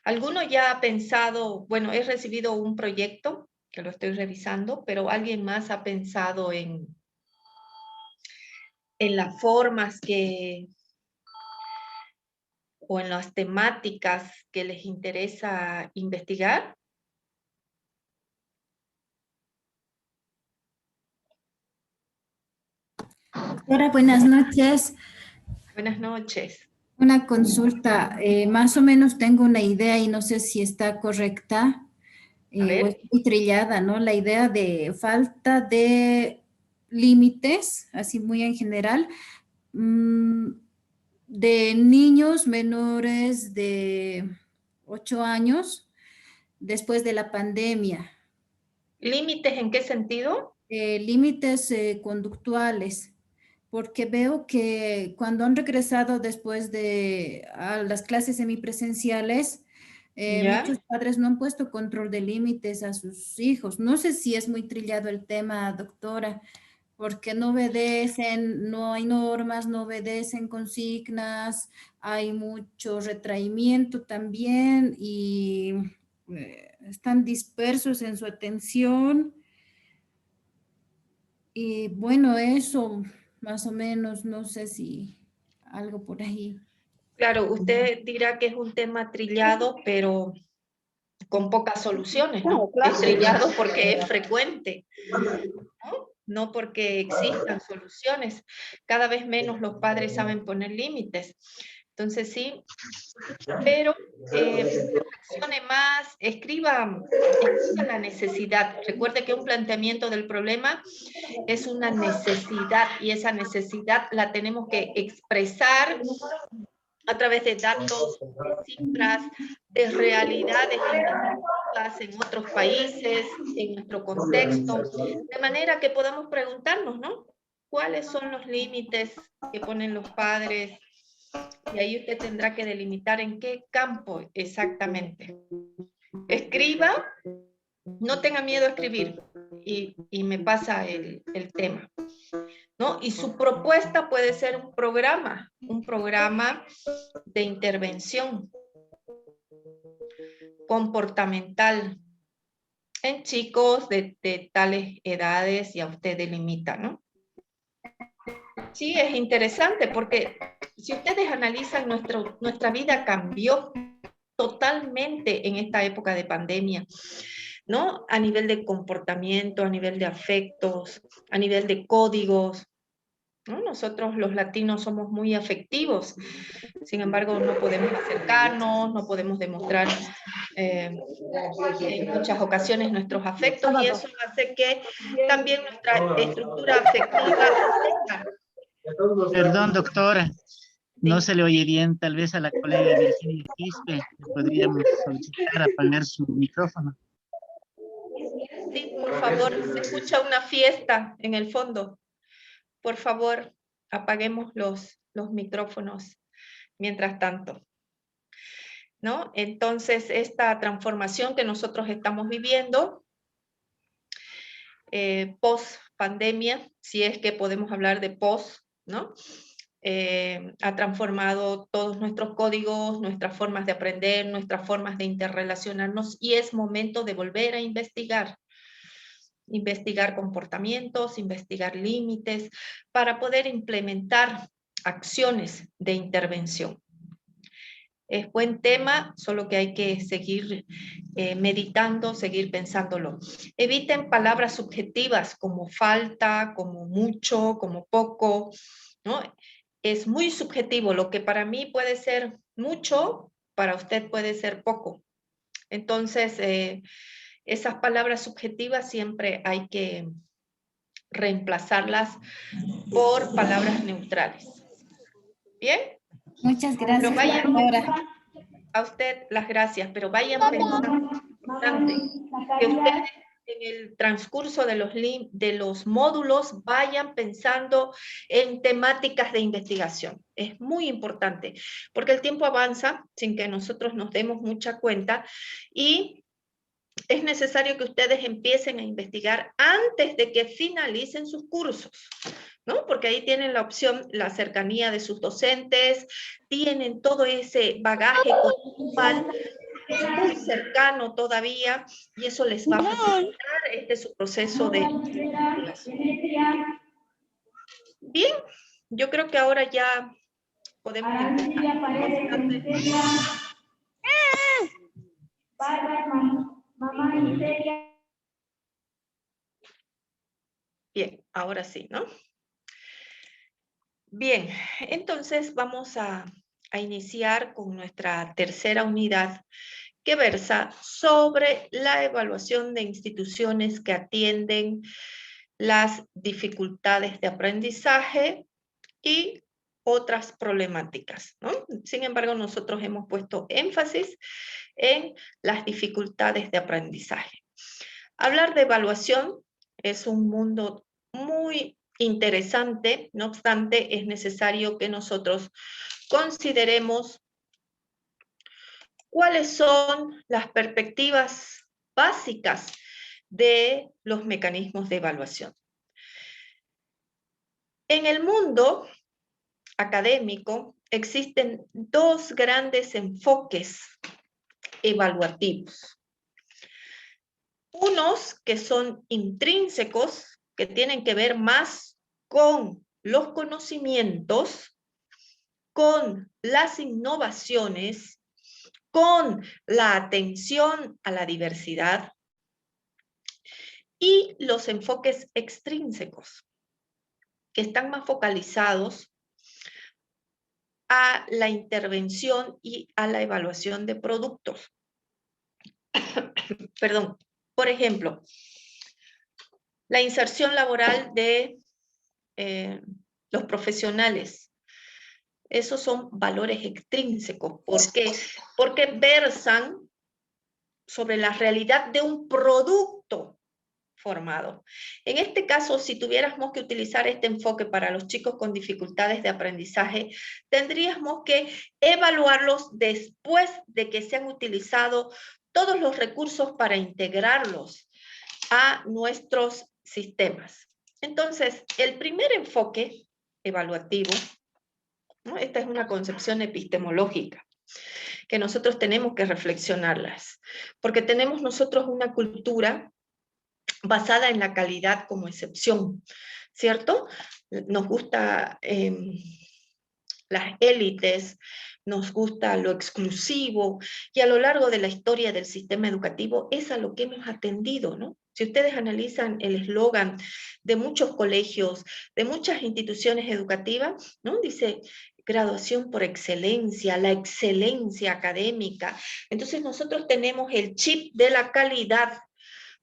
¿Alguno ya ha pensado, bueno, he recibido un proyecto que lo estoy revisando, pero alguien más ha pensado en las formas o en las temáticas que les interesa investigar? Doctora, buenas noches. Buenas noches. Una consulta. Más o menos tengo una idea y no sé si está correcta A o es ver, muy trillada, ¿no? La idea de falta de límites, así muy en general, mm, de niños menores de 8 años después de la pandemia. ¿límites en qué sentido? Límites conductuales, porque veo que cuando han regresado después de a las clases semipresenciales, muchos ¿Ya? padres no han puesto control de límites a sus hijos. No sé si es muy trillado el tema, doctora, porque no obedecen, no hay normas, no obedecen consignas, hay mucho retraimiento también y están dispersos en su atención. Y bueno, eso más o menos, no sé si algo por ahí. Claro, usted dirá que es un tema trillado, pero con pocas soluciones, ¿no? Es trillado porque es frecuente, ¿no? No porque existan soluciones. Cada vez menos los padres saben poner límites. Entonces sí, pero reflexione más, escriba la necesidad. Recuerde que un planteamiento del problema es una necesidad y esa necesidad la tenemos que expresar a través de datos, de cifras, de realidades investigativas en otros países, en nuestro contexto, de manera que podamos preguntarnos, ¿no? ¿Cuáles son los límites que ponen los padres? Y ahí usted tendrá que delimitar en qué campo exactamente. Escriba, no tenga miedo a escribir, y me pasa el tema, ¿no? Y su propuesta puede ser un programa de intervención comportamental en chicos de tales edades, y a usted delimita, ¿no? Sí, es interesante porque si ustedes analizan, nuestra vida cambió totalmente en esta época de pandemia, ¿no? A nivel de comportamiento, a nivel de afectos, a nivel de códigos, ¿no? Nosotros los latinos somos muy afectivos, sin embargo no podemos acercarnos, no podemos demostrar en muchas ocasiones nuestros afectos, y eso hace que también nuestra estructura afectiva tenga. Perdón, doctora, no Sí, se le oye bien. Tal vez a la colega Virginia Quispe le podríamos solicitar apagar su micrófono. sí, por favor, se escucha una fiesta en el fondo. Por favor, apaguemos los micrófonos mientras tanto, ¿no? Entonces, esta transformación que nosotros estamos viviendo, post pandemia, si es que podemos hablar de post, ¿no? Ha transformado todos nuestros códigos, nuestras formas de aprender, nuestras formas de interrelacionarnos, y es momento de volver a investigar comportamientos, investigar límites, para poder implementar acciones de intervención. Es buen tema, solo que hay que seguir meditando, seguir pensándolo. Eviten palabras subjetivas como falta, como mucho, como poco, ¿no? Es muy subjetivo. Lo que para mí puede ser mucho, para usted puede ser poco. Entonces, esas palabras subjetivas siempre hay que reemplazarlas por palabras neutrales. ¿Bien? Muchas Pero gracias, vayan, doctora. a usted las gracias, pero vayan pensando, es importante que ustedes en el transcurso de los módulos vayan pensando en temáticas de investigación. Es muy importante, porque el tiempo avanza sin que nosotros nos demos mucha cuenta, y es necesario que ustedes empiecen a investigar antes de que finalicen sus cursos, ¿no? Porque ahí tienen la opción, la cercanía de sus docentes, tienen todo ese bagaje conductual muy cercano todavía y eso les va a facilitar su proceso de investigación. Bien, yo creo que ahora ya podemos empezar. Bien, ahora sí, ¿no? Bien, entonces vamos a iniciar con nuestra tercera unidad que versa sobre la evaluación de instituciones que atienden las dificultades de aprendizaje y otras problemáticas, ¿no? Sin embargo, nosotros hemos puesto énfasis en las dificultades de aprendizaje. Hablar de evaluación es un mundo muy interesante, no obstante, es necesario que nosotros consideremos cuáles son las perspectivas básicas de los mecanismos de evaluación. En el mundo académico existen dos grandes enfoques evaluativos. Unos que son intrínsecos, que tienen que ver más con los conocimientos, con las innovaciones, con la atención a la diversidad, y los enfoques extrínsecos, que están más focalizados a la intervención y a la evaluación de productos. Perdón. Por ejemplo, la inserción laboral de los profesionales. Esos son valores extrínsecos. ¿Por qué? Porque versan sobre la realidad de un producto formado. En este caso, si tuviéramos que utilizar este enfoque para los chicos con dificultades de aprendizaje, tendríamos que evaluarlos después de que se han utilizado todos los recursos para integrarlos a nuestros sistemas. Entonces, el primer enfoque evaluativo, ¿no? Esta es una concepción epistemológica que nosotros tenemos que reflexionarlas, porque tenemos nosotros una cultura basada en la calidad como excepción, ¿cierto? Nos gusta las élites, nos gusta lo exclusivo, y a lo largo de la historia del sistema educativo es a lo que hemos atendido, ¿no? Si ustedes analizan el eslogan de muchos colegios, de muchas instituciones educativas, ¿no? Dice graduación por excelencia, la excelencia académica. Entonces nosotros tenemos el chip de la calidad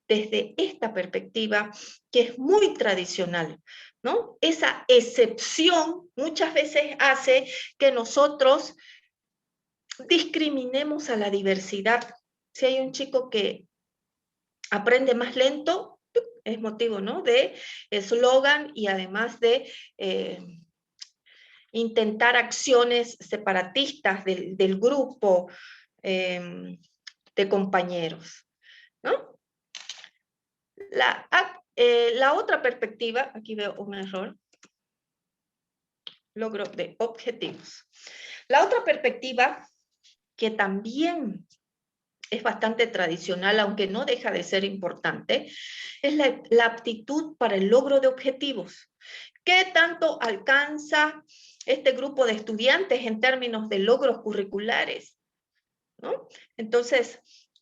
desde esta perspectiva que es muy tradicional, ¿no? Esa excepción muchas veces hace que nosotros discriminemos a la diversidad. Si hay un chico que aprende más lento, es motivo, ¿no?, de eslogan y además de intentar acciones separatistas del grupo de compañeros, ¿no? La otra perspectiva, aquí veo un error, logro de objetivos. La otra perspectiva, que también es bastante tradicional, aunque no deja de ser importante, es la aptitud para el logro de objetivos. ¿Qué tanto alcanza este grupo de estudiantes en términos de logros curriculares? ¿No? Entonces,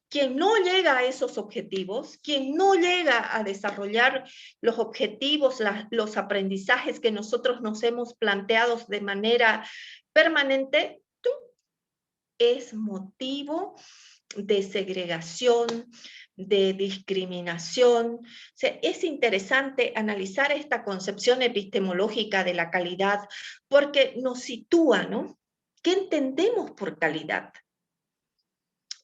quien no llega a esos objetivos, quien no llega a desarrollar los objetivos, los aprendizajes que nosotros nos hemos planteado de manera permanente, es motivo de segregación, de discriminación. O sea, es interesante analizar esta concepción epistemológica de la calidad porque nos sitúa, ¿no? ¿Qué entendemos por calidad?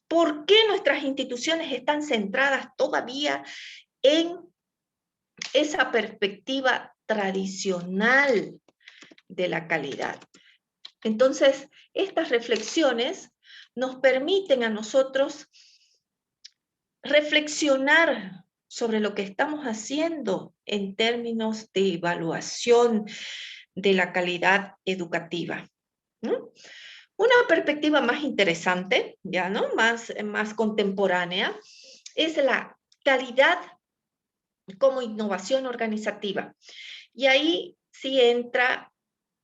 ¿Por qué nuestras instituciones están centradas todavía en esa perspectiva tradicional de la calidad? Entonces, estas reflexiones nos permiten a nosotros reflexionar sobre lo que estamos haciendo en términos de evaluación de la calidad educativa, ¿no? Una perspectiva más interesante, ya, ¿no? Más contemporánea, es la calidad como innovación organizativa. Y ahí sí entra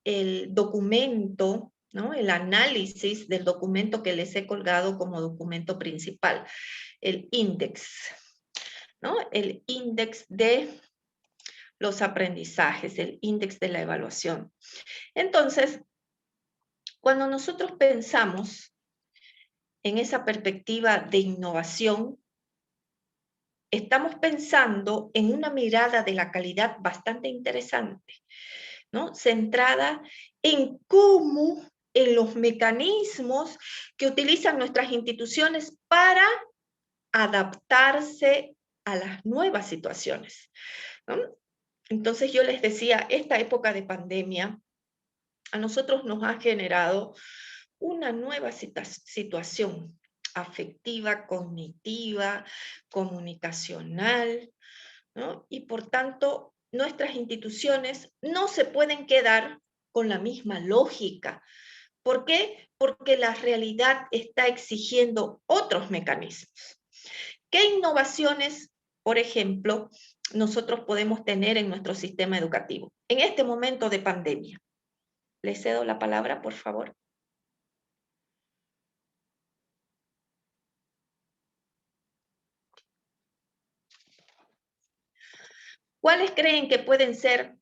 el documento, ¿no? El análisis del documento que les he colgado como documento principal, el índice, ¿no? El índice de los aprendizajes, el índice de la evaluación. Entonces, cuando nosotros pensamos en esa perspectiva de innovación, estamos pensando en una mirada de la calidad bastante interesante, ¿no? Centrada en cómo, en los mecanismos que utilizan nuestras instituciones para adaptarse a las nuevas situaciones, ¿no? Entonces yo les decía, esta época de pandemia a nosotros nos ha generado una nueva situación afectiva, cognitiva, comunicacional, ¿no? Y por tanto, nuestras instituciones no se pueden quedar con la misma lógica. ¿Por qué? Porque la realidad está exigiendo otros mecanismos. ¿Qué innovaciones, por ejemplo, nosotros podemos tener en nuestro sistema educativo en este momento de pandemia? Les cedo la palabra, por favor. ¿Cuáles creen que pueden ser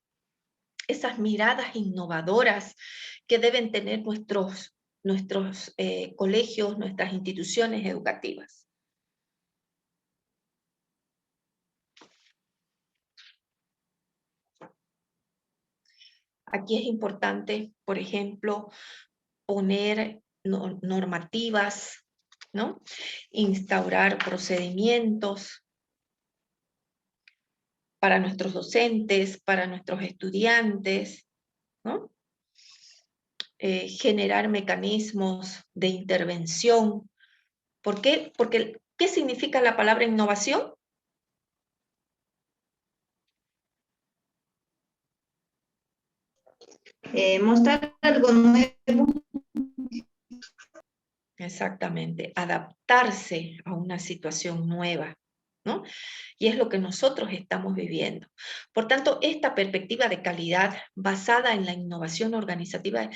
esas miradas innovadoras que deben tener nuestros colegios, nuestras instituciones educativas? Aquí es importante, por ejemplo, poner normativas, ¿no? Instaurar procedimientos para nuestros docentes, para nuestros estudiantes, ¿no? Generar mecanismos de intervención. ¿Por qué? Porque, ¿qué significa la palabra innovación? Mostrar algo nuevo. Exactamente, adaptarse a una situación nueva, ¿no? Y es lo que nosotros estamos viviendo. Por tanto, esta perspectiva de calidad basada en la innovación organizativa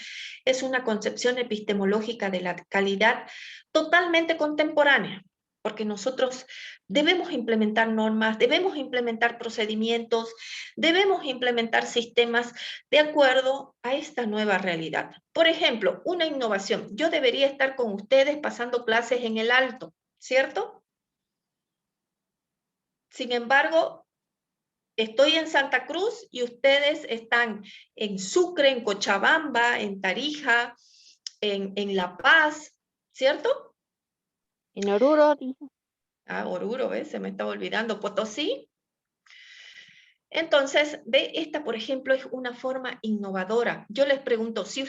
es una concepción epistemológica de la calidad totalmente contemporánea, porque nosotros debemos implementar normas, debemos implementar procedimientos, debemos implementar sistemas de acuerdo a esta nueva realidad. Por ejemplo, una innovación. Yo debería estar con ustedes pasando clases en el Alto, ¿cierto? Sin embargo, estoy en Santa Cruz y ustedes están en Sucre, en Cochabamba, en Tarija, en La Paz, ¿cierto? En Oruro, dijo. Ah, Oruro, ¿ves? Se me estaba olvidando. Potosí. Entonces, ve, esta, por ejemplo, es una forma innovadora. Yo les pregunto, si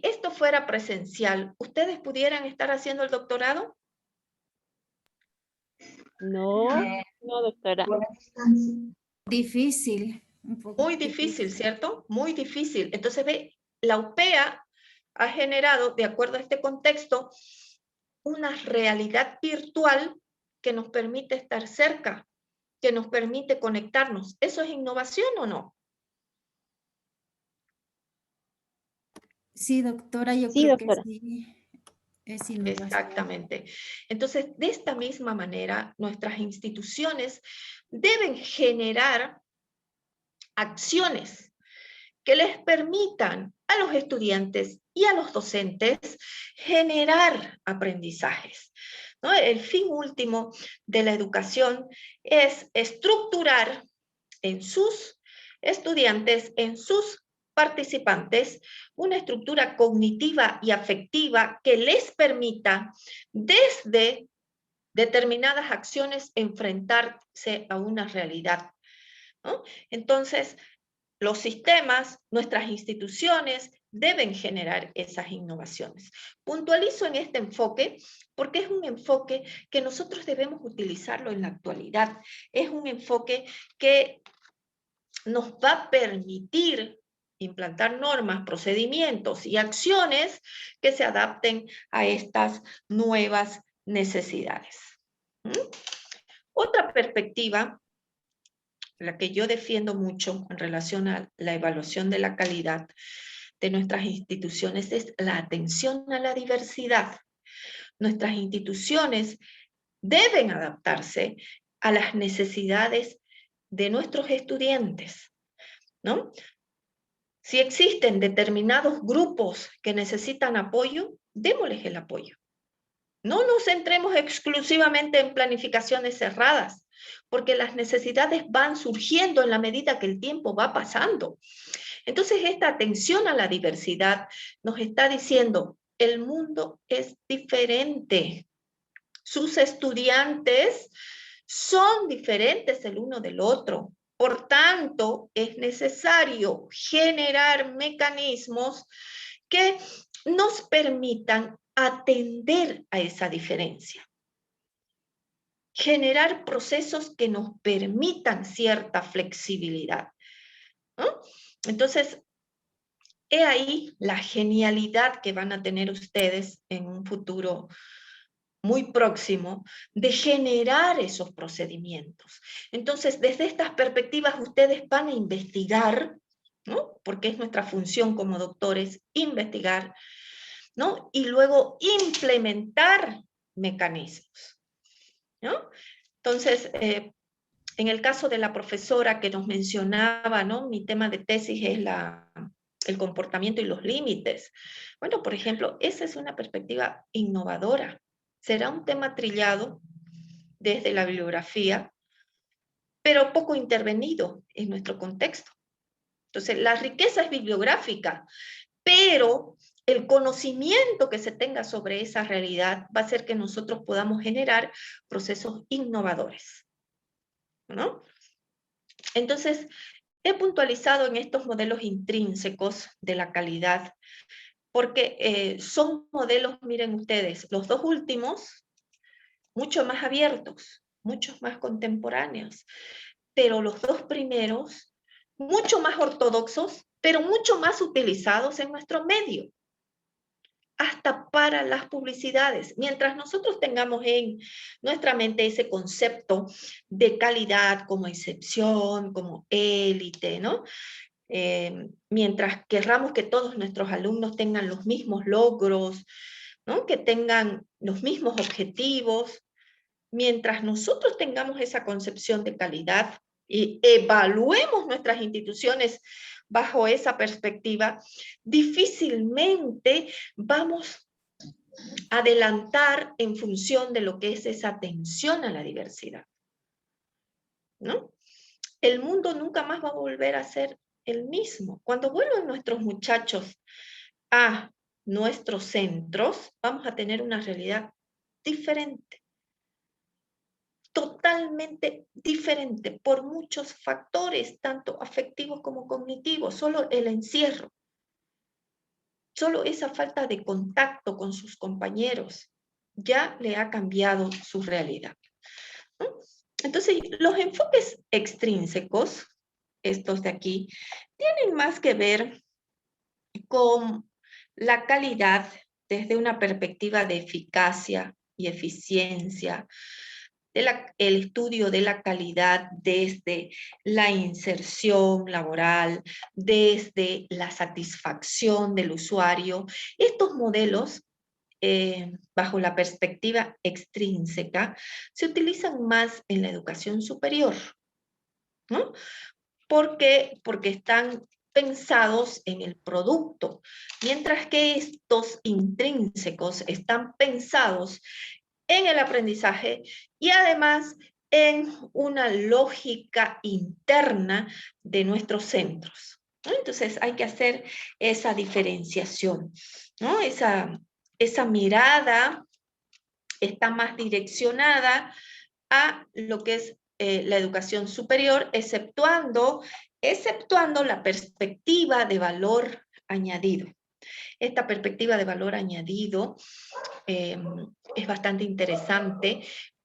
esto fuera presencial, ¿ustedes pudieran estar haciendo el doctorado? No, no, doctora. Por la distancia. Difícil, un poco Muy difícil, ¿cierto? Muy difícil. Entonces, ve, la UPEA ha generado, de acuerdo a este contexto, una realidad virtual que nos permite estar cerca, que nos permite conectarnos. ¿Eso es innovación o no? Sí, doctora, yo Sí, creo doctora. que sí. Es innovación. Exactamente. Entonces, de esta misma manera, nuestras instituciones deben generar acciones que les permitan a los estudiantes y a los docentes generar aprendizajes, ¿no? El fin último de la educación es estructurar en sus estudiantes, en sus participantes, una estructura cognitiva y afectiva que les permita desde determinadas acciones enfrentarse a una realidad, ¿no? Entonces, los sistemas, nuestras instituciones deben generar esas innovaciones. Puntualizo en este enfoque porque es un enfoque que nosotros debemos utilizarlo en la actualidad. Es un enfoque que nos va a permitir implantar normas, procedimientos y acciones que se adapten a estas nuevas necesidades. Otra perspectiva, la que yo defiendo mucho en relación a la evaluación de la calidad de nuestras instituciones, es la atención a la diversidad. Nuestras instituciones deben adaptarse a las necesidades de nuestros estudiantes, ¿no? Si existen determinados grupos que necesitan apoyo, démosles el apoyo. No nos centremos exclusivamente en planificaciones cerradas, porque las necesidades van surgiendo en la medida que el tiempo va pasando. Entonces, esta atención a la diversidad nos está diciendo, el mundo es diferente. Sus estudiantes son diferentes el uno del otro. Por tanto, es necesario generar mecanismos que nos permitan atender a esa diferencia. Generar procesos que nos permitan cierta flexibilidad, ¿no? Entonces, he ahí la genialidad que van a tener ustedes en un futuro muy próximo de generar esos procedimientos. Entonces, desde estas perspectivas ustedes van a investigar, ¿no? Porque es nuestra función como doctores, investigar, ¿no? Y luego implementar mecanismos, ¿no? Entonces, en el caso de la profesora que nos mencionaba, ¿no? Mi tema de tesis es el comportamiento y los límites. Bueno, por ejemplo, esa es una perspectiva innovadora. Será un tema trillado desde la bibliografía, pero poco intervenido en nuestro contexto. Entonces, la riqueza es bibliográfica, pero el conocimiento que se tenga sobre esa realidad va a hacer que nosotros podamos generar procesos innovadores, ¿no? Entonces, he puntualizado en estos modelos intrínsecos de la calidad, porque son modelos, miren ustedes, los dos últimos, mucho más abiertos, muchos más contemporáneos, pero los dos primeros, mucho más ortodoxos, pero mucho más utilizados en nuestro medio, hasta para las publicidades. Mientras nosotros tengamos en nuestra mente ese concepto de calidad como excepción, como élite, ¿no? Mientras querramos que todos nuestros alumnos tengan los mismos logros, ¿no? Que tengan los mismos objetivos, mientras nosotros tengamos esa concepción de calidad y evaluemos nuestras instituciones bajo esa perspectiva, difícilmente vamos a adelantar en función de lo que es esa atención a la diversidad, ¿no? El mundo nunca más va a volver a ser el mismo. Cuando vuelvan nuestros muchachos a nuestros centros, vamos a tener una realidad diferente, totalmente diferente, por muchos factores, tanto afectivos como cognitivos. Solo el encierro, solo esa falta de contacto con sus compañeros, ya le ha cambiado su realidad, ¿no? Entonces, los enfoques extrínsecos, estos de aquí, tienen más que ver con la calidad desde una perspectiva de eficacia y eficiencia, el estudio de la calidad desde la inserción laboral, desde la satisfacción del usuario. Estos modelos, bajo la perspectiva extrínseca, se utilizan más en la educación superior, ¿no? Porque están pensados en el producto, mientras que estos intrínsecos están pensados en el aprendizaje y además en una lógica interna de nuestros centros, ¿no? Entonces hay que hacer esa diferenciación, ¿no? Esa mirada está más direccionada a lo que es la educación superior, exceptuando la perspectiva de valor añadido. Esta perspectiva de valor añadido es bastante interesante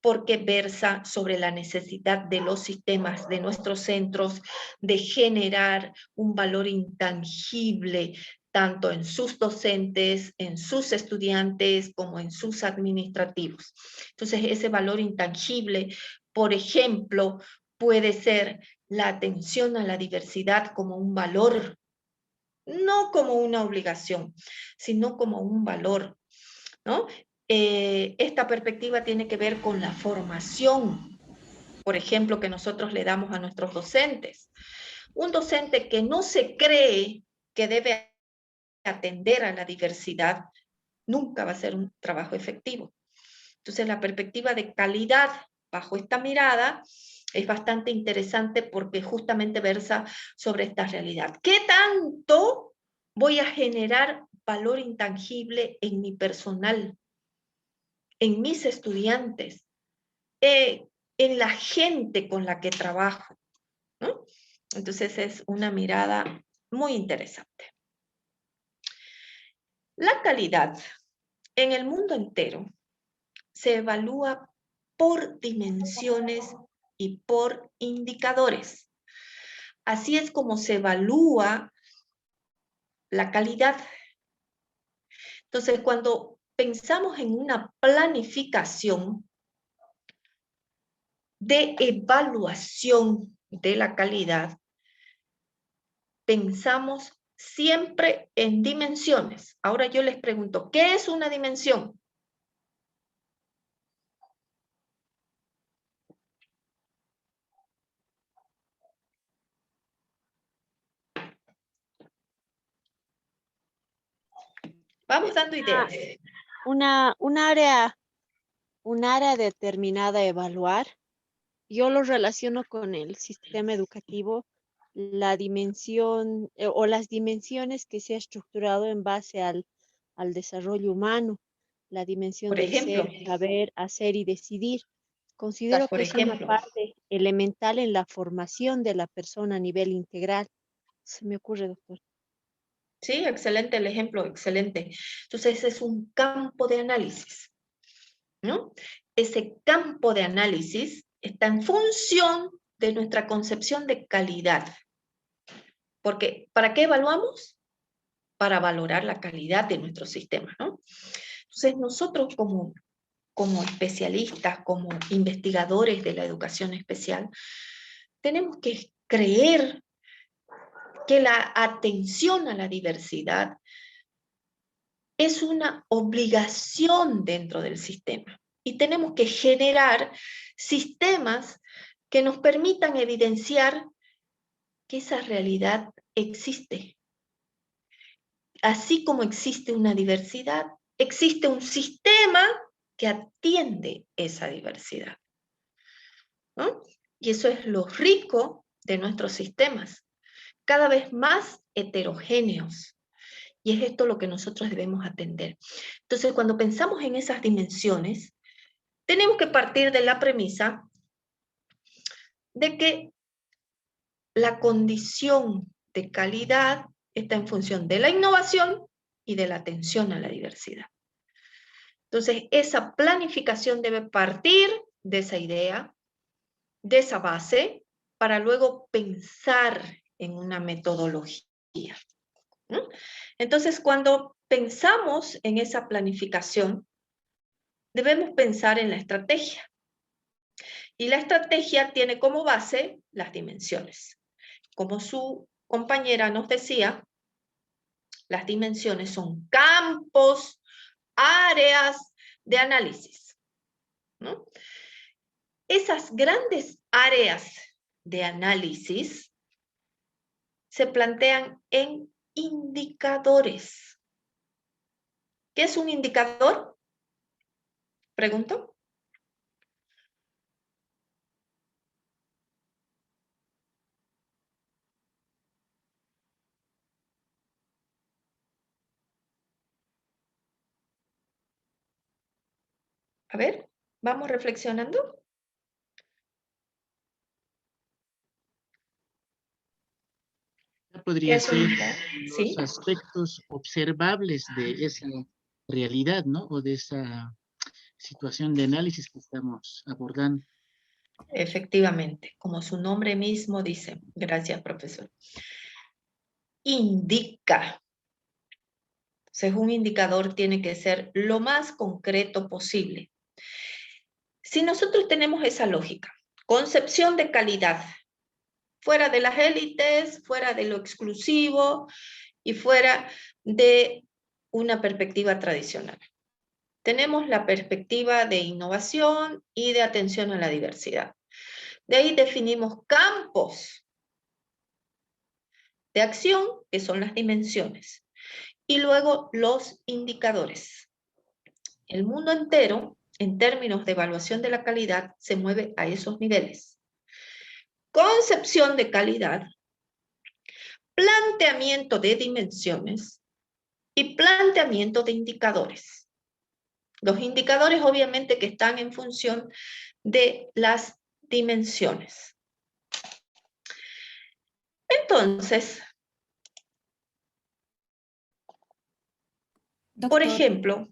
porque versa sobre la necesidad de los sistemas, de nuestros centros, de generar un valor intangible, tanto en sus docentes, en sus estudiantes, como en sus administrativos. Entonces, ese valor intangible, por ejemplo, puede ser la atención a la diversidad como un valor, no como una obligación, sino como un valor, ¿no? Esta perspectiva tiene que ver con la formación, por ejemplo, que nosotros le damos a nuestros docentes. Un docente que no se cree que debe atender a la diversidad, nunca va a ser un trabajo efectivo. Entonces, la perspectiva de calidad bajo esta mirada es bastante interesante porque justamente versa sobre esta realidad. ¿Qué tanto voy a generar valor intangible en mi personal, en mis estudiantes, en la gente con la que trabajo, ¿no? Entonces es una mirada muy interesante. La calidad en el mundo entero se evalúa por dimensiones y por indicadores. Así es como se evalúa la calidad. Entonces, cuando pensamos en una planificación de evaluación de la calidad, pensamos siempre en dimensiones. Ahora yo les pregunto, ¿qué es una dimensión? Vamos dando ideas. Un área determinada a evaluar, yo lo relaciono con el sistema educativo, la dimensión o las dimensiones que se ha estructurado en base al desarrollo humano, la dimensión Por del ejemplo, ser, saber, hacer y decidir. Considero por que es una ejemplo. parte elemental en la formación de la persona a nivel integral. Se me ocurre, doctor. Sí, excelente el ejemplo, excelente. Entonces, ese es un campo de análisis, ¿no? Ese campo de análisis está en función de nuestra concepción de calidad. Porque, ¿para qué evaluamos? Para valorar la calidad de nuestro sistema, ¿no? Entonces, nosotros como especialistas, como investigadores de la educación especial, tenemos que creer que la atención a la diversidad es una obligación dentro del sistema y tenemos que generar sistemas que nos permitan evidenciar que esa realidad existe. Así como existe una diversidad, existe un sistema que atiende esa diversidad, ¿no? Y eso es lo rico de nuestros sistemas, cada vez más heterogéneos. Y es esto lo que nosotros debemos atender. Entonces, cuando pensamos en esas dimensiones, tenemos que partir de la premisa de que la condición de calidad está en función de la innovación y de la atención a la diversidad. Entonces, esa planificación debe partir de esa idea, de esa base, para luego pensar en una metodología, ¿no? Entonces, cuando pensamos en esa planificación, debemos pensar en la estrategia. Y la estrategia tiene como base las dimensiones. Como su compañera nos decía, las dimensiones son campos, áreas de análisis, ¿no? Esas grandes áreas de análisis se plantean en indicadores. ¿Qué es un indicador? Pregunto. A ver, vamos reflexionando. Podría ser ¿Sí? los aspectos observables de esa realidad, ¿no? O de esa situación de análisis que estamos abordando. Efectivamente, como su nombre mismo dice. Gracias, profesor. Indica. Entonces, un indicador tiene que ser lo más concreto posible. Si nosotros tenemos esa lógica, concepción de calidad, fuera de las élites, fuera de lo exclusivo y fuera de una perspectiva tradicional. Tenemos la perspectiva de innovación y de atención a la diversidad. De ahí definimos campos de acción, que son las dimensiones, y luego los indicadores. El mundo entero, en términos de evaluación de la calidad, se mueve a esos niveles. Concepción de calidad, planteamiento de dimensiones y planteamiento de indicadores. Los indicadores obviamente que están en función de las dimensiones. Entonces, Doctor, por ejemplo,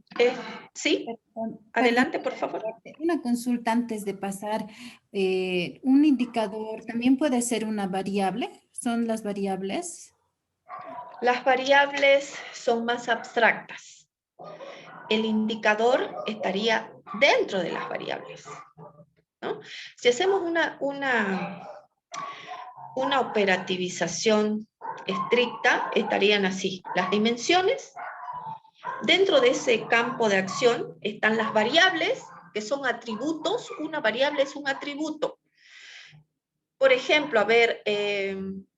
¿sí? perdón, Adelante, por favor. una consulta antes de pasar. Un indicador también puede ser una variable. ¿Son las variables? Las variables son más abstractas. El indicador estaría dentro de las variables, ¿no? Si hacemos una operativización estricta, estarían así. Las dimensiones, dentro de ese campo de acción están las variables, que son atributos. Una variable es un atributo. Por ejemplo, a ver,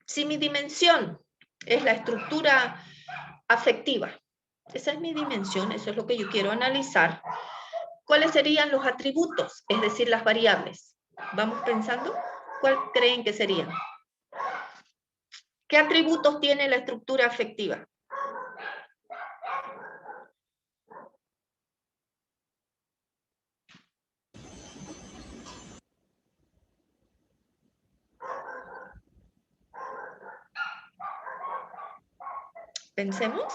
si mi dimensión es la estructura afectiva, esa es mi dimensión, eso es lo que yo quiero analizar. ¿Cuáles serían los atributos? Es decir, las variables. Vamos pensando, ¿cuál creen que serían? ¿Qué atributos tiene la estructura afectiva? Pensemos.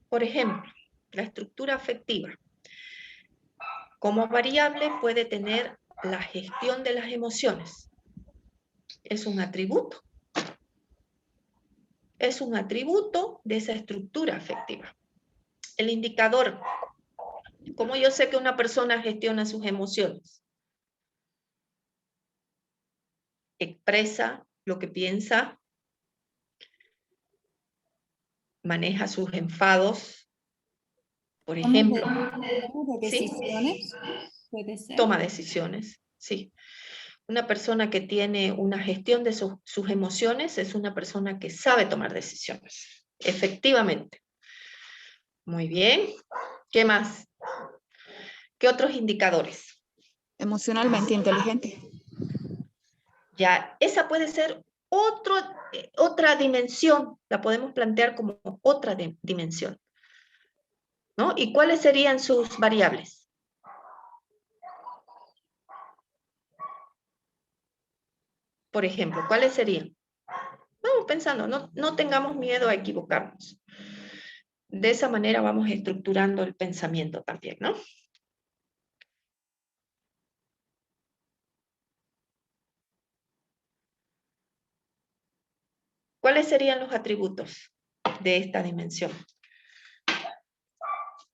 Por ejemplo, la estructura afectiva. Como variable puede tener la gestión de las emociones. Es un atributo. Es un atributo de esa estructura afectiva. El indicador. ¿Cómo yo sé que una persona gestiona sus emociones? Expresa lo que piensa, maneja sus enfados, por ejemplo. ¿Toma de decisiones? ¿Sí? Puede ser. Toma decisiones, sí. Una persona que tiene una gestión de sus emociones es una persona que sabe tomar decisiones. Efectivamente. Muy bien. ¿Qué más? ¿Qué otros indicadores? Emocionalmente inteligente. Ya, esa puede ser otra dimensión. La podemos plantear como otra dimensión, ¿no? ¿Y cuáles serían sus variables? Por ejemplo, ¿cuáles serían? Vamos pensando, no tengamos miedo a equivocarnos. De esa manera vamos estructurando el pensamiento también, ¿no? ¿Cuáles serían los atributos de esta dimensión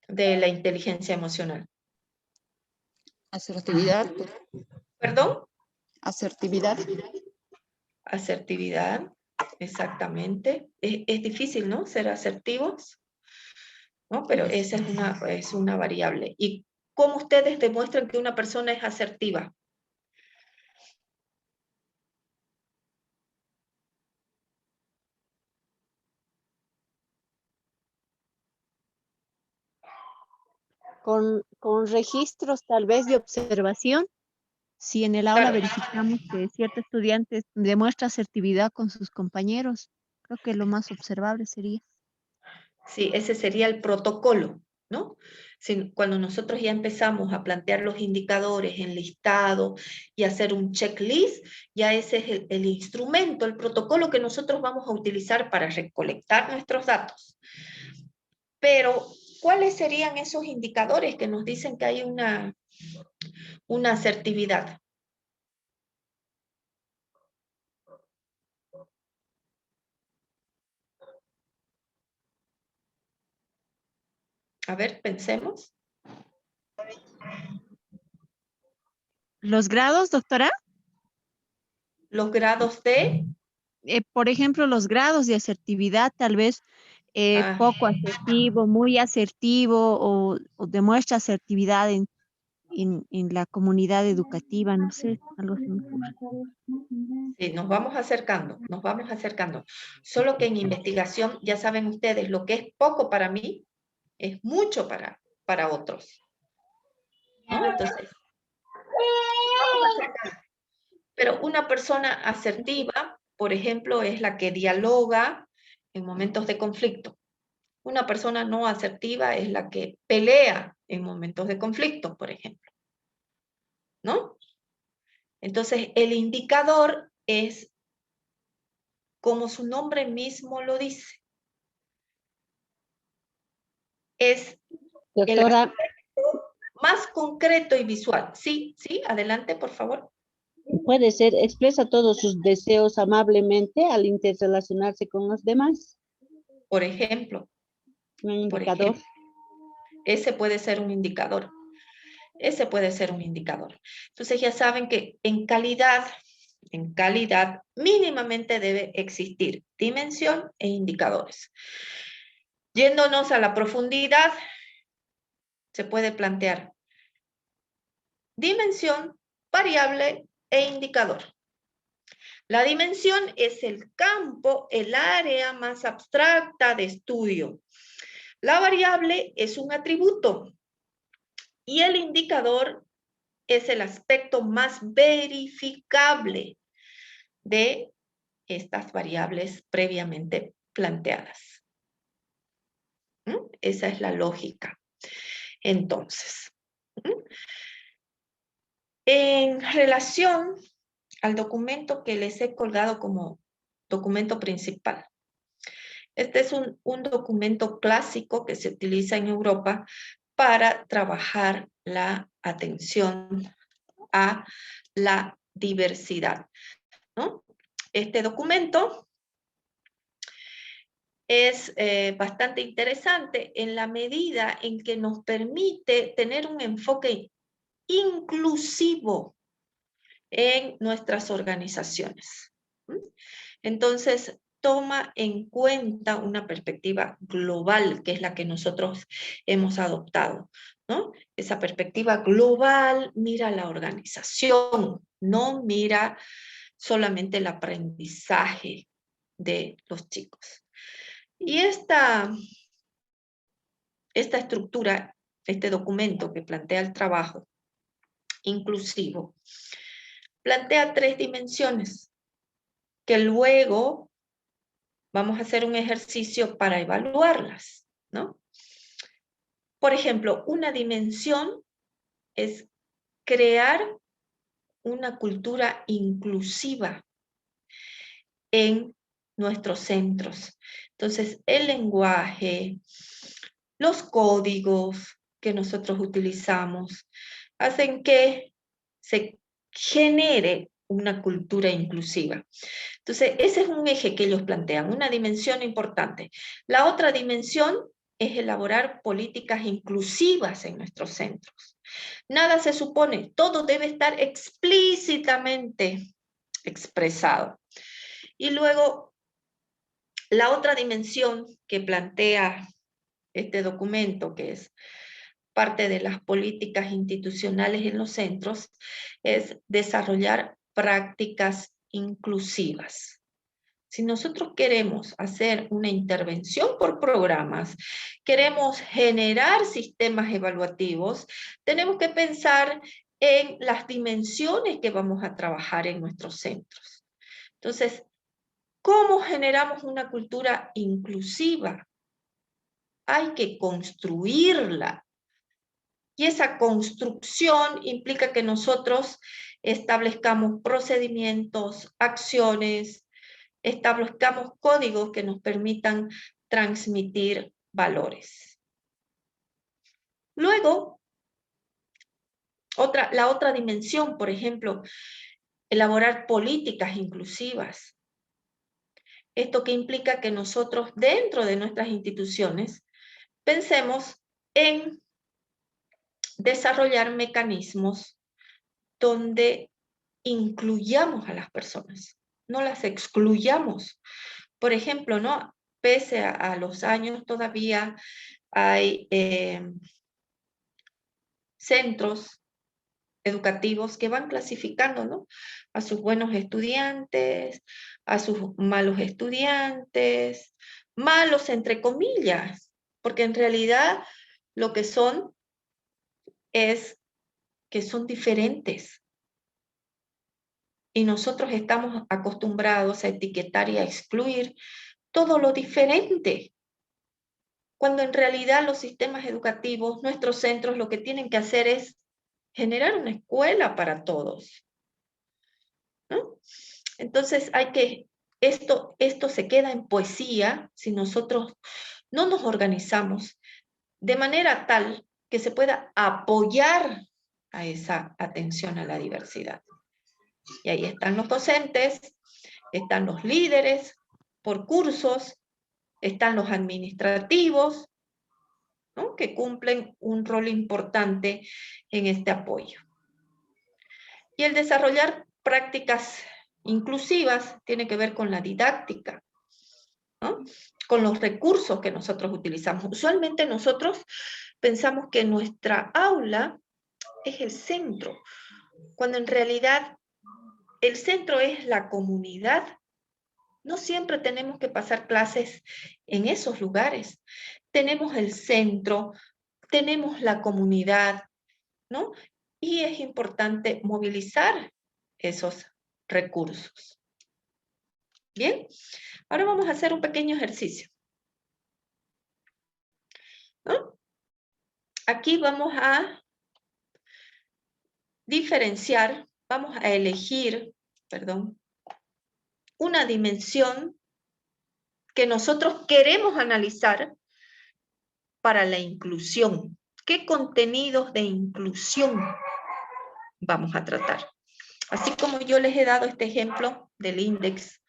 de la inteligencia emocional? Asertividad. ¿Perdón? Asertividad. Asertividad, exactamente. Es difícil, ¿no? Ser asertivos, ¿no? Pero esa es una variable. ¿Y cómo ustedes demuestran que una persona es asertiva? Con registros tal vez de observación. Si en el aula Claro. verificamos que cierto estudiante demuestra asertividad con sus compañeros, creo que lo más observable sería. Sí, ese sería el protocolo, ¿no? Cuando nosotros ya empezamos a plantear los indicadores en listado y hacer un checklist, ya ese es el instrumento, el protocolo que nosotros vamos a utilizar para recolectar nuestros datos. Pero, ¿cuáles serían esos indicadores que nos dicen que hay una asertividad? A ver, pensemos. ¿Los grados, doctora? Los grados de... Por ejemplo, los grados de asertividad, tal vez poco asertivo, muy asertivo o demuestra asertividad en la comunidad educativa, no sé, algo se me ocurre. Sí, nos vamos acercando, nos vamos acercando. Solo que en investigación, ya saben ustedes, lo que es poco para mí es mucho para otros, ¿no? Entonces, vamos acercando. Pero una persona asertiva, por ejemplo, es la que dialoga en momentos de conflicto. Una persona no asertiva es la que pelea en momentos de conflicto, por ejemplo, ¿no? Entonces, el indicador es, como su nombre mismo lo dice, es el Doctora, aspecto más concreto y visual. Sí, sí, adelante, por favor. puede ser, expresa todos sus deseos amablemente al interrelacionarse con los demás. Por ejemplo, Un indicador. ese puede ser un indicador. Ese puede ser un indicador. Entonces ya saben que en calidad mínimamente debe existir dimensión e indicadores. Yéndonos a la profundidad, se puede plantear dimensión, variable e indicador. La dimensión es el campo, el área más abstracta de estudio. La variable es un atributo y el indicador es el aspecto más verificable de estas variables previamente planteadas. Esa es la lógica. Entonces, en relación al documento que les he colgado como documento principal, este es un documento clásico que se utiliza en Europa para trabajar la atención a la diversidad, ¿no? Este documento es bastante interesante en la medida en que nos permite tener un enfoque inclusivo en nuestras organizaciones. Entonces, toma en cuenta una perspectiva global, que es la que nosotros hemos adoptado, ¿no? Esa perspectiva global mira la organización, no mira solamente el aprendizaje de los chicos. Y esta estructura, este documento que plantea el trabajo inclusivo, plantea 3 dimensiones que luego vamos a hacer un ejercicio para evaluarlas, ¿no? Por ejemplo, una dimensión es crear una cultura inclusiva en nuestros centros. Entonces, el lenguaje, los códigos que nosotros utilizamos hacen que se genere una cultura inclusiva. Entonces, ese es un eje que ellos plantean, una dimensión importante. La otra dimensión es elaborar políticas inclusivas en nuestros centros. Nada se supone, todo debe estar explícitamente expresado. Y luego, la otra dimensión que plantea este documento, que es parte de las políticas institucionales en los centros, es desarrollar prácticas inclusivas. Si nosotros queremos hacer una intervención por programas, queremos generar sistemas evaluativos, tenemos que pensar en las dimensiones que vamos a trabajar en nuestros centros. Entonces, ¿cómo generamos una cultura inclusiva? Hay que construirla. Y esa construcción implica que nosotros establezcamos procedimientos, acciones, establezcamos códigos que nos permitan transmitir valores. Luego, la otra dimensión, por ejemplo, elaborar políticas inclusivas. Esto que implica que nosotros dentro de nuestras instituciones pensemos en desarrollar mecanismos donde incluyamos a las personas, no las excluyamos. Por ejemplo, ¿no? Pese a los años todavía hay centros educativos que van clasificando, ¿no? A sus buenos estudiantes, a sus malos estudiantes, malos entre comillas, porque en realidad lo que son es que son diferentes. Y nosotros estamos acostumbrados a etiquetar y a excluir todo lo diferente. Cuando en realidad los sistemas educativos, nuestros centros, lo que tienen que hacer es generar una escuela para todos, ¿no? Entonces esto se queda en poesía si nosotros no nos organizamos de manera tal que se pueda apoyar a esa atención a la diversidad. Y ahí están los docentes, están los líderes por cursos, están los administrativos, ¿no? Que cumplen un rol importante en este apoyo. Y el desarrollar prácticas inclusivas tiene que ver con la didáctica, ¿no? Con los recursos que nosotros utilizamos. Usualmente nosotros pensamos que nuestra aula es el centro, cuando en realidad el centro es la comunidad. No siempre tenemos que pasar clases en esos lugares. Tenemos el centro, tenemos la comunidad, ¿no? Y es importante movilizar esos recursos. Bien, ahora vamos a hacer un pequeño ejercicio, ¿no? Aquí vamos a diferenciar, vamos a elegir, perdón, una dimensión que nosotros queremos analizar para la inclusión. ¿Qué contenidos de inclusión vamos a tratar? Así como yo les he dado este ejemplo del índice,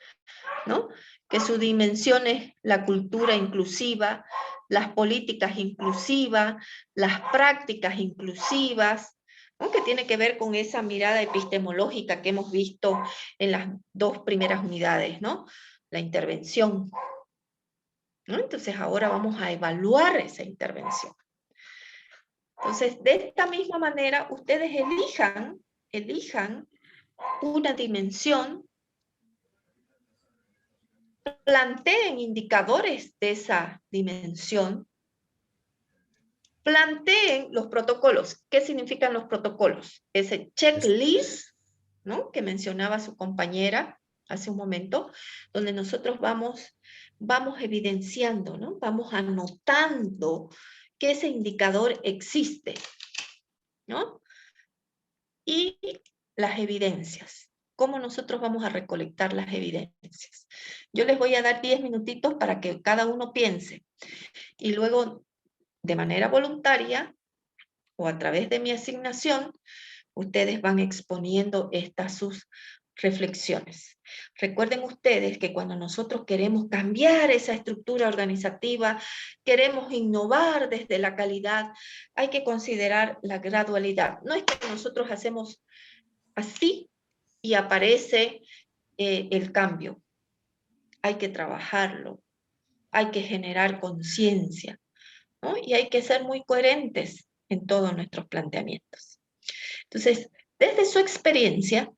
¿no? Que su dimensión es la cultura inclusiva, las políticas inclusivas, las prácticas inclusivas, ¿no? Que tiene que ver con esa mirada epistemológica que hemos visto en las dos primeras unidades, ¿no? La intervención, ¿no? Entonces ahora vamos a evaluar esa intervención. Entonces, de esta misma manera, ustedes elijan una dimensión, planteen indicadores de esa dimensión, planteen los protocolos. ¿Qué significan los protocolos? Ese checklist, ¿no? Que mencionaba su compañera hace un momento, donde nosotros vamos evidenciando, ¿no? Vamos anotando que ese indicador existe, ¿no? Y las evidencias. ¿Cómo nosotros vamos a recolectar las evidencias? Yo les voy a dar 10 minutitos para que cada uno piense. Y luego, de manera voluntaria, o a través de mi asignación, ustedes van exponiendo estas sus reflexiones. Recuerden ustedes que cuando nosotros queremos cambiar esa estructura organizativa, queremos innovar desde la calidad, hay que considerar la gradualidad. No es que nosotros hacemos así y aparece el cambio. Hay que trabajarlo, hay que generar conciencia, ¿no? Y hay que ser muy coherentes en todos nuestros planteamientos. Entonces, desde su experiencia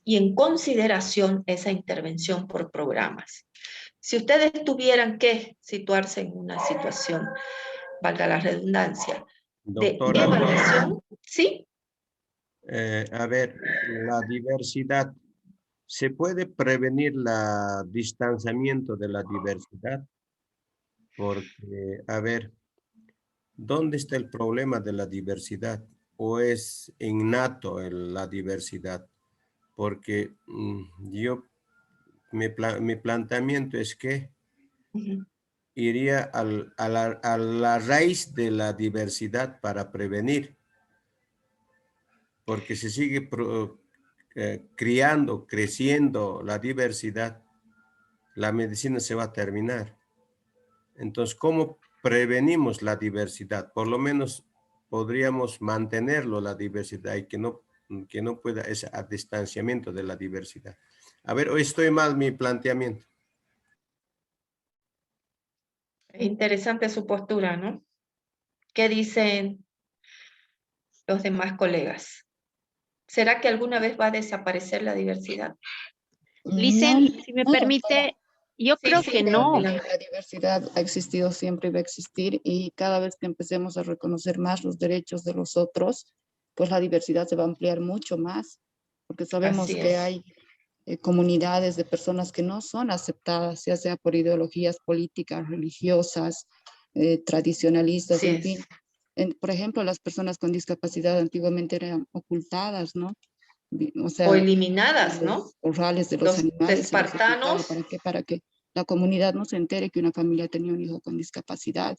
y en consideración esa intervención por programas. Si ustedes tuvieran que situarse en una situación, valga la redundancia, Doctora, de evaluación, ¿sí? A ver, la diversidad, ¿se puede prevenir el distanciamiento de la diversidad? Porque, a ver, ¿dónde está el problema de la diversidad? ¿O es innato la diversidad? Porque mi planteamiento es que iría a la raíz de la diversidad para prevenir, porque se sigue creciendo la diversidad, la medicina se va a terminar. Entonces, ¿cómo prevenimos la diversidad? Por lo menos podríamos mantenerlo la diversidad y que no pueda ese distanciamiento de la diversidad. A ver, hoy estoy mal mi planteamiento. Es interesante su postura, ¿no? ¿Qué dicen los demás colegas? ¿Será que alguna vez va a desaparecer la diversidad? Licen, si me no, permite, yo Sí, creo sí, que no. Camila. la diversidad ha existido siempre y va a existir, y cada vez que empecemos a reconocer más los derechos de los otros, pues la diversidad se va a ampliar mucho más, porque sabemos Así que es. hay comunidades de personas que no son aceptadas, ya sea por ideologías políticas, religiosas, tradicionalistas, Así en es. fin. Por ejemplo, las personas con discapacidad antiguamente eran ocultadas, ¿no? O sea, O eliminadas, ¿no? los corrales de los Los animales se les ocultaba. espartanos. ¿Para qué? Para que la comunidad no se entere que una familia tenía un hijo con discapacidad.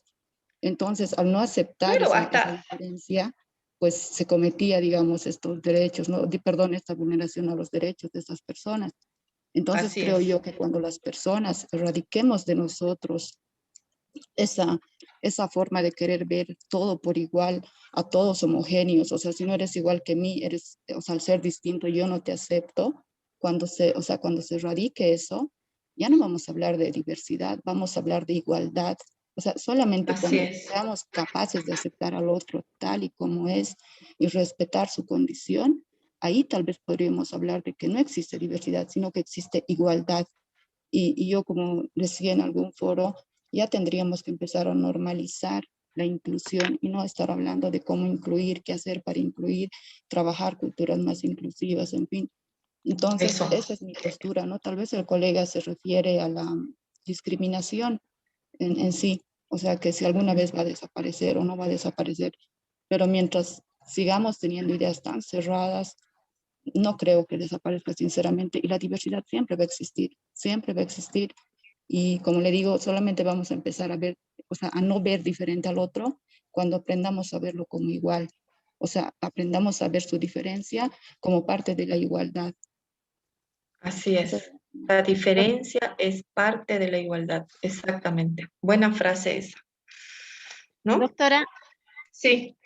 Entonces, al no aceptar Claro, esa hasta diferencia, pues se cometía, digamos, estos derechos, ¿no? Perdón, esta vulneración a los derechos de estas personas. Entonces, así creo es. yo que cuando las personas erradiquemos de nosotros esa forma de querer ver todo por igual, a todos homogéneos, o sea, si no eres igual que mí, eres, o sea, al ser distinto, yo no te acepto, cuando se erradique eso, ya no vamos a hablar de diversidad, vamos a hablar de igualdad. O sea, solamente Así cuando es. seamos capaces de aceptar al otro tal y como es y respetar su condición, ahí tal vez podríamos hablar de que no existe diversidad, sino que existe igualdad. Y yo, como decía en algún foro, ya tendríamos que empezar a normalizar la inclusión y no estar hablando de cómo incluir, qué hacer para incluir, trabajar culturas más inclusivas, en fin. Entonces, Eso. esa es mi postura, ¿no? Tal vez el colega se refiere a la discriminación en sí, o sea, que si alguna vez va a desaparecer o no va a desaparecer, pero mientras sigamos teniendo ideas tan cerradas, no creo que desaparezca sinceramente, y la diversidad siempre va a existir, y como le digo, solamente vamos a empezar a ver, o sea, a no ver diferente al otro cuando aprendamos a verlo como igual, o sea, aprendamos a ver su diferencia como parte de la igualdad. Así Eso es. La diferencia es parte de la igualdad. Exactamente. Buena frase esa. ¿No? Doctora, Sí.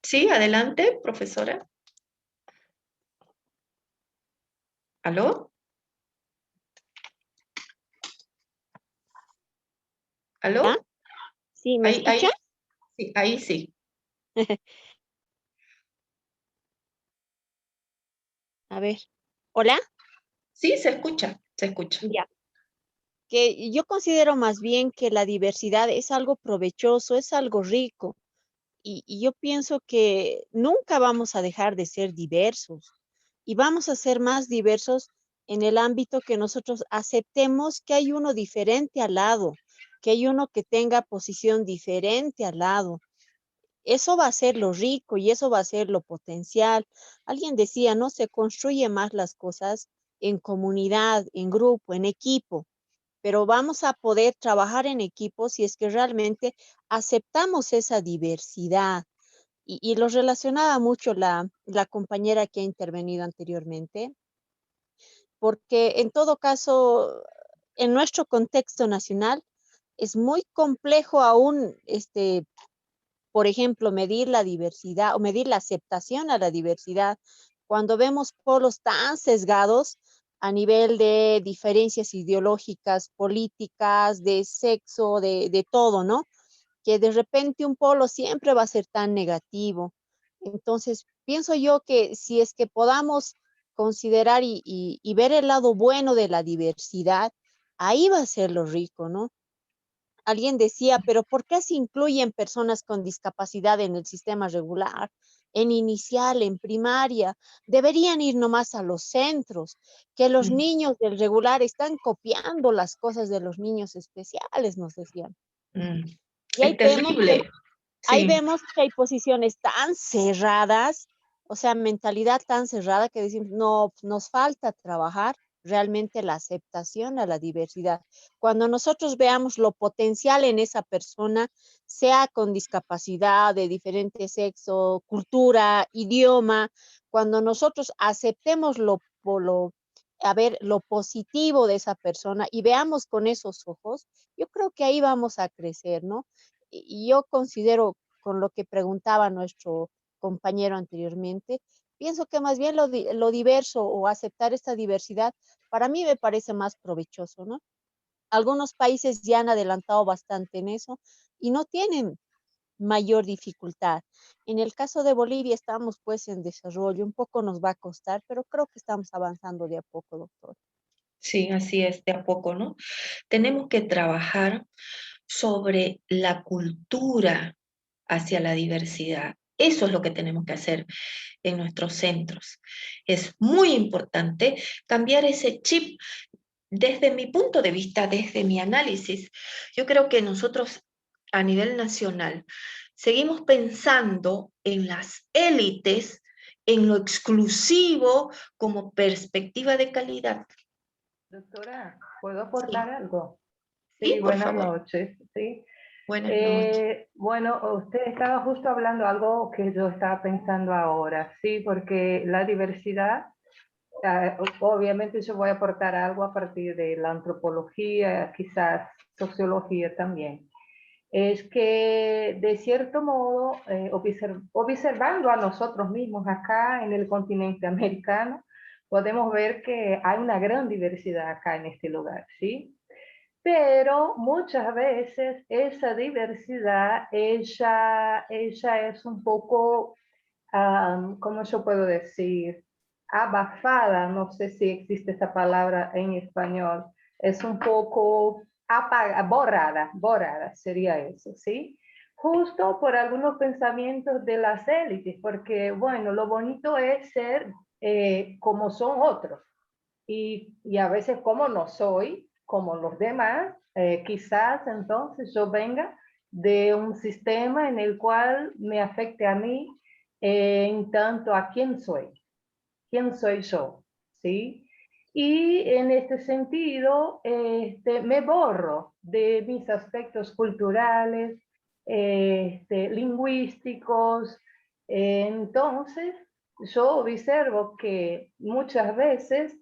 Sí, adelante, profesora. ¿Aló? ¿ya? ¿Aló? ¿Sí me escucha? Sí, ahí sí. A ver, hola, Sí, se escucha, se escucha. ya. Que yo considero más bien que la diversidad es algo provechoso, es algo rico. Y yo pienso que nunca vamos a dejar de ser diversos y vamos a ser más diversos en el ámbito que nosotros aceptemos que hay uno diferente al lado, que hay uno que tenga posición diferente al lado. Eso va a ser lo rico y eso va a ser lo potencial. Alguien decía, no se construye más las cosas en comunidad, en grupo, en equipo, pero vamos a poder trabajar en equipo si es que realmente aceptamos esa diversidad. Y lo relacionaba mucho la compañera que ha intervenido anteriormente, porque en todo caso, en nuestro contexto nacional, es muy complejo aún, por ejemplo, medir la diversidad o medir la aceptación a la diversidad cuando vemos polos tan sesgados a nivel de diferencias ideológicas, políticas, de sexo, de todo, ¿no? Que de repente un polo siempre va a ser tan negativo. Entonces, pienso yo que si es que podamos considerar y ver el lado bueno de la diversidad, ahí va a ser lo rico, ¿no? Alguien decía, pero ¿por qué se incluyen personas con discapacidad en el sistema regular, en inicial, en primaria? Deberían ir nomás a los centros, que los niños del regular están copiando las cosas de los niños especiales, nos decían. Y Es terrible. ahí Sí, vemos que hay posiciones tan cerradas, o sea, mentalidad tan cerrada que decimos, no, nos falta trabajar realmente la aceptación a la diversidad. Cuando nosotros veamos lo potencial en esa persona, sea con discapacidad, de diferente sexo, cultura, idioma, cuando nosotros aceptemos lo positivo de esa persona y veamos con esos ojos, yo creo que ahí vamos a crecer, ¿no? Y yo considero, con lo que preguntaba nuestro compañero anteriormente, pienso que más bien lo diverso o aceptar esta diversidad, para mí me parece más provechoso, ¿no? Algunos países ya han adelantado bastante en eso y no tienen mayor dificultad. En el caso de Bolivia estamos pues en desarrollo, un poco nos va a costar, pero creo que estamos avanzando de a poco, doctor. Sí, así es, de a poco, ¿no? Tenemos que trabajar sobre la cultura hacia la diversidad. Eso es lo que tenemos que hacer en nuestros centros. Es muy importante cambiar ese chip. Desde mi punto de vista, desde mi análisis, yo creo que nosotros a nivel nacional seguimos pensando en las élites, en lo exclusivo como perspectiva de calidad. Doctora, ¿puedo aportar algo? Sí, por buenas favor. noches. Sí. Buenas noches. Bueno, usted estaba justo hablando algo que yo estaba pensando ahora, sí, porque la diversidad, obviamente yo voy a aportar algo a partir de la antropología, quizás sociología también. Es que de cierto modo, observando a nosotros mismos acá en el continente americano, podemos ver que hay una gran diversidad acá en este lugar, ¿sí? Pero muchas veces esa diversidad, ella es un poco, ¿cómo yo puedo decir? Abafada, no sé si existe esa palabra en español, es un poco borrada sería eso, ¿sí? Justo por algunos pensamientos de las élites, porque bueno, lo bonito es ser como son otros, y a veces como no soy, como los demás, quizás entonces yo venga de un sistema en el cual me afecte a mí en tanto a quién soy yo, ¿sí? Y en este sentido, me borro de mis aspectos culturales, lingüísticos. Entonces, yo observo que muchas veces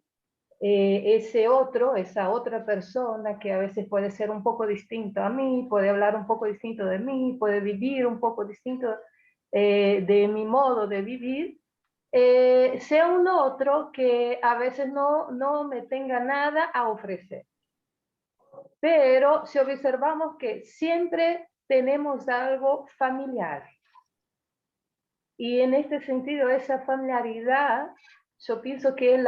esa otra persona que a veces puede ser un poco distinto a mí, puede hablar un poco distinto de mí, puede vivir un poco distinto de mi modo de vivir, sea un otro que a veces no me tenga nada a ofrecer. Pero si observamos que siempre tenemos algo familiar, y en este sentido esa familiaridad yo pienso que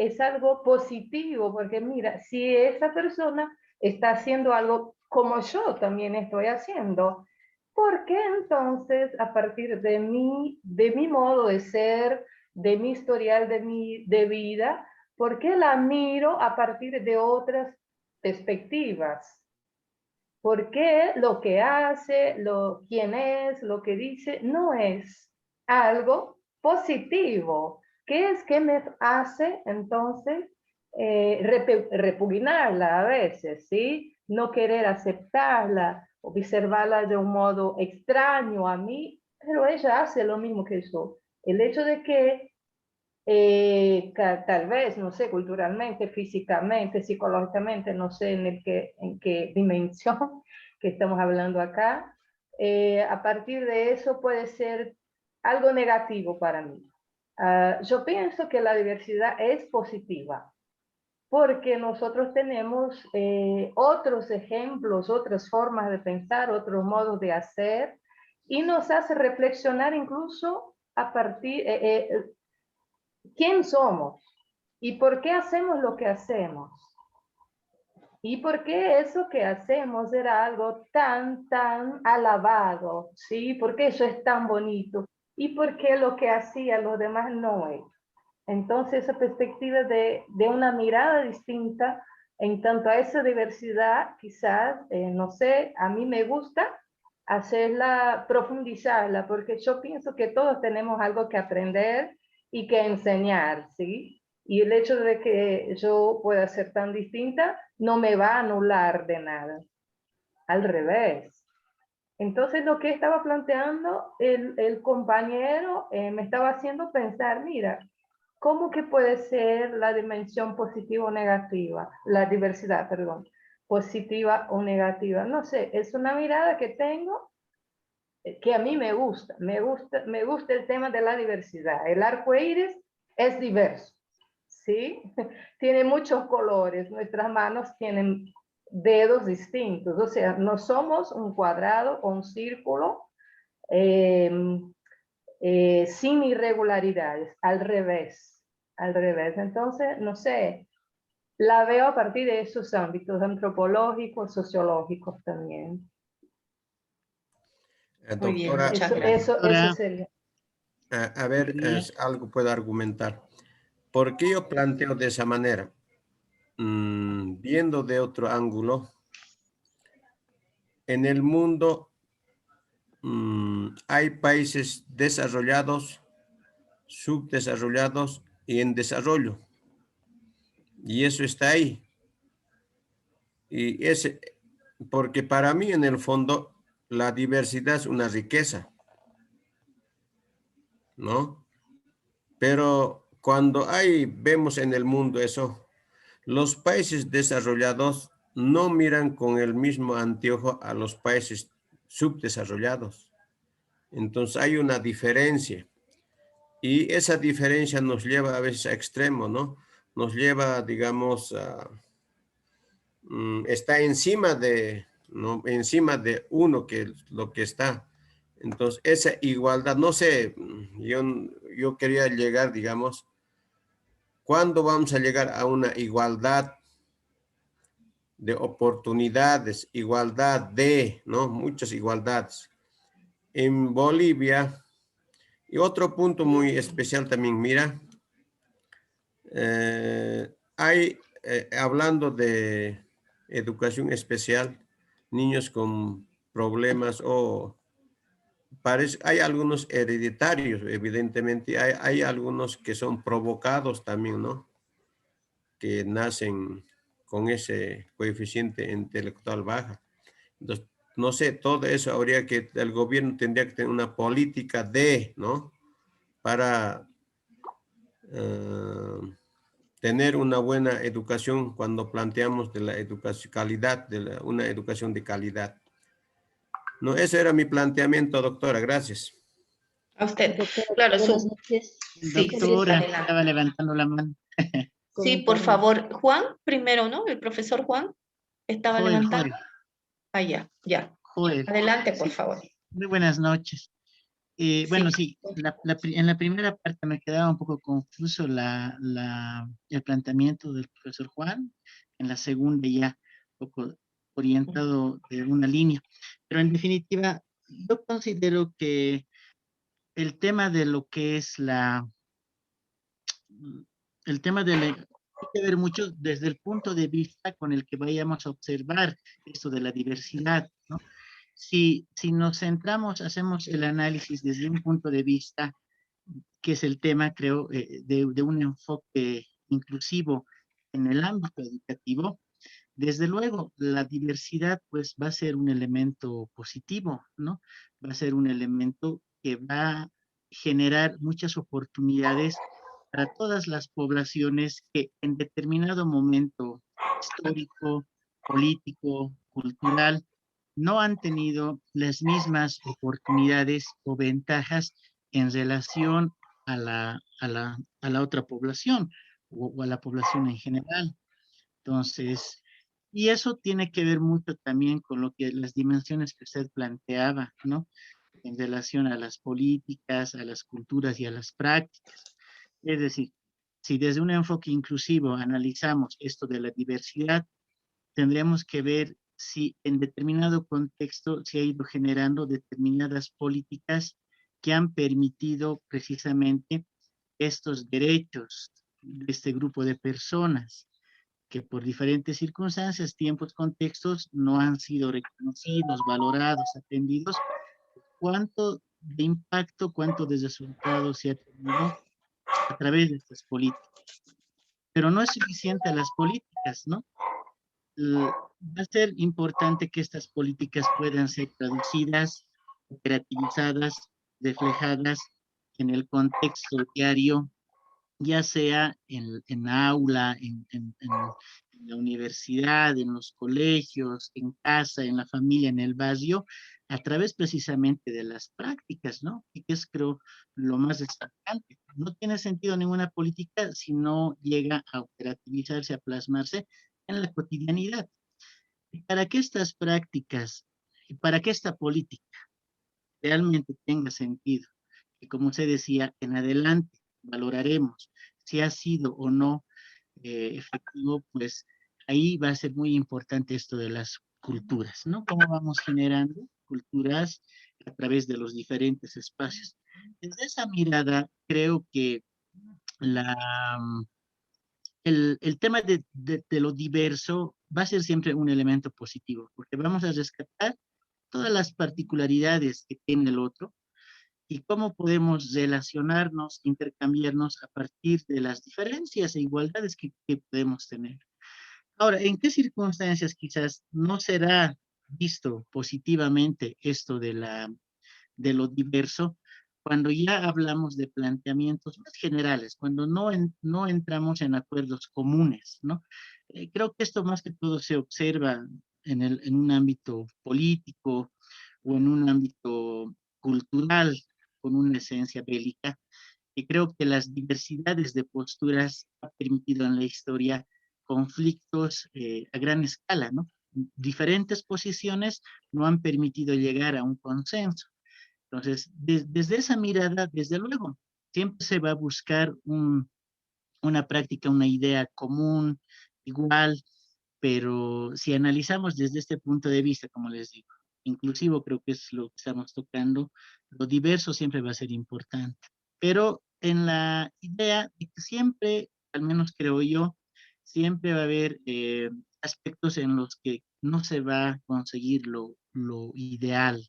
es algo positivo, porque mira, si esa persona está haciendo algo como yo también estoy haciendo, ¿por qué entonces a partir de mi modo de ser, de mi historial de vida, por qué la miro a partir de otras perspectivas? ¿Por qué lo que hace, quién es, lo que dice, no es algo positivo? ¿Qué es que me hace entonces repugnarla a veces, ¿sí? No querer aceptarla, observarla de un modo extraño a mí, pero ella hace lo mismo que yo. El hecho de que tal vez, no sé, culturalmente, físicamente, psicológicamente, no sé en qué dimensión que estamos hablando acá, a partir de eso puede ser algo negativo para mí. Yo pienso que la diversidad es positiva, porque nosotros tenemos otros ejemplos, otras formas de pensar, otros modos de hacer, y nos hace reflexionar incluso a partir, quién somos y por qué hacemos lo que hacemos. Y por qué eso que hacemos era algo tan alabado, ¿sí? ¿Por qué eso es tan bonito? Y por qué lo que hacían los demás no es. Entonces, esa perspectiva de una mirada distinta en tanto a esa diversidad, quizás, no sé, a mí me gusta hacerla, profundizarla, porque yo pienso que todos tenemos algo que aprender y que enseñar, ¿sí? Y el hecho de que yo pueda ser tan distinta no me va a anular de nada. Al revés. Entonces lo que estaba planteando el compañero me estaba haciendo pensar, mira, ¿cómo que puede ser la dimensión positiva o negativa? La diversidad, perdón, positiva o negativa. No sé, es una mirada que tengo que a mí me gusta el tema de la diversidad. El arco iris es diverso, ¿sí? Tiene muchos colores, nuestras manos tienen dedos distintos, o sea, no somos un cuadrado o un círculo sin irregularidades, al revés, al revés. Entonces, no sé, la veo a partir de esos ámbitos antropológicos, sociológicos también. Muy bien, Doctora, muchas gracias. Eso sería. a ver, algo puedo argumentar. ¿Por qué yo planteo de esa manera? Viendo de otro ángulo, en el mundo hay países desarrollados, subdesarrollados y en desarrollo. Y eso está ahí. Y porque para mí en el fondo la diversidad es una riqueza, ¿no? Pero cuando vemos en el mundo eso, los países desarrollados no miran con el mismo anteojo a los países subdesarrollados. Entonces hay una diferencia y esa diferencia nos lleva a veces a extremos, ¿no? Nos lleva, digamos, está encima de, ¿no? Encima de uno que lo que está. Entonces esa igualdad, no sé, yo quería llegar, digamos, ¿cuándo vamos a llegar a una igualdad de oportunidades, igualdad de, ¿no? Muchas igualdades. En Bolivia, y otro punto muy especial también, mira, hablando de educación especial, niños con problemas hay algunos hereditarios, evidentemente, hay algunos que son provocados también, ¿no? Que nacen con ese coeficiente intelectual baja. Entonces, no sé, todo eso habría que, el gobierno tendría que tener una política ¿no? Para tener una buena educación cuando planteamos de la educación, calidad, una educación de calidad. No, ese era mi planteamiento, doctora, gracias. A usted. Doctora, Claro, buenas noches. sí, Doctora, adelante. estaba levantando la mano. Sí, por favor. Juan, primero, ¿no? El profesor Juan estaba levantando. Ah, ya. Joel. Adelante, por Sí. favor. Muy buenas noches. Bueno, sí, en la primera parte me quedaba un poco confuso el planteamiento del profesor Juan. En la segunda ya un poco orientado de una línea. Pero en definitiva, yo considero que el tema de lo que es el tema de hay que ver mucho desde el punto de vista con el que vayamos a observar esto de la diversidad, ¿no? Si nos centramos, hacemos el análisis desde un punto de vista, que es el tema, creo, de un enfoque inclusivo en el ámbito educativo, desde luego, la diversidad pues va a ser un elemento positivo, ¿no? Va a ser un elemento que va a generar muchas oportunidades para todas las poblaciones que en determinado momento histórico, político, cultural, no han tenido las mismas oportunidades o ventajas en relación a la otra población o a la población en general. Entonces, y eso tiene que ver mucho también con lo que las dimensiones que usted planteaba, ¿no? En relación a las políticas, a las culturas y a las prácticas. Es decir, si desde un enfoque inclusivo analizamos esto de la diversidad, tendríamos que ver si en determinado contexto se ha ido generando determinadas políticas que han permitido precisamente estos derechos de este grupo de personas que por diferentes circunstancias, tiempos, contextos, no han sido reconocidos, valorados, atendidos. ¿Cuánto de impacto, cuánto de resultados se ha tenido a través de estas políticas? pero no es suficiente las políticas, ¿no? Va a ser importante que estas políticas puedan ser traducidas, operativizadas, reflejadas en el contexto diario, ya sea en aula, en la universidad, en los colegios, en casa, en la familia, en el barrio, a través precisamente de las prácticas, ¿no? Y que es, creo, lo más destacante. No tiene sentido ninguna política si no llega a operativizarse, a plasmarse en la cotidianidad. Y para que estas prácticas, y para que esta política realmente tenga sentido, que como se decía, en adelante valoraremos si ha sido o no efectivo, pues ahí va a ser muy importante esto de las culturas, ¿no? Cómo vamos generando culturas a través de los diferentes espacios. Desde esa mirada, creo que la, el tema de lo diverso va a ser siempre un elemento positivo, porque vamos a rescatar todas las particularidades que tiene el otro y cómo podemos relacionarnos, intercambiarnos a partir de las diferencias e igualdades que podemos tener. Ahora, ¿en qué circunstancias quizás no será visto positivamente esto de lo diverso? Cuando ya hablamos de planteamientos más generales, cuando no entramos en acuerdos comunes, ¿no? Creo que esto más que todo se observa en un ámbito político o en un ámbito cultural con una esencia bélica, y creo que las diversidades de posturas han permitido en la historia conflictos a gran escala, ¿no? Diferentes posiciones no han permitido llegar a un consenso. Entonces, desde esa mirada, desde luego, siempre se va a buscar una práctica, una idea común, igual, pero si analizamos desde este punto de vista, como les digo, inclusivo creo que es lo que estamos tocando, lo diverso siempre va a ser importante, pero en la idea de que siempre, al menos creo yo, siempre va a haber aspectos en los que no se va a conseguir lo ideal.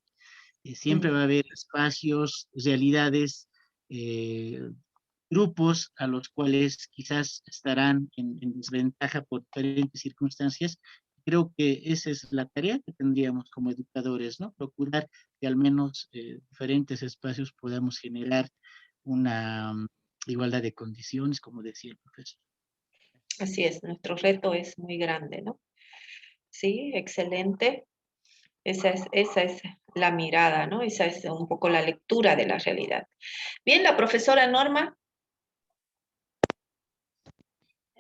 Siempre va a haber espacios, realidades, eh, grupos a los cuales quizás estarán en desventaja por diferentes circunstancias. Creo que esa es la tarea que tendríamos como educadores, ¿no? Procurar que al menos diferentes espacios podamos generar una igualdad de condiciones, como decía el profesor. Así es, nuestro reto es muy grande, ¿no? Sí, excelente. Esa es la mirada, ¿no? Esa es un poco la lectura de la realidad. Bien, la profesora Norma.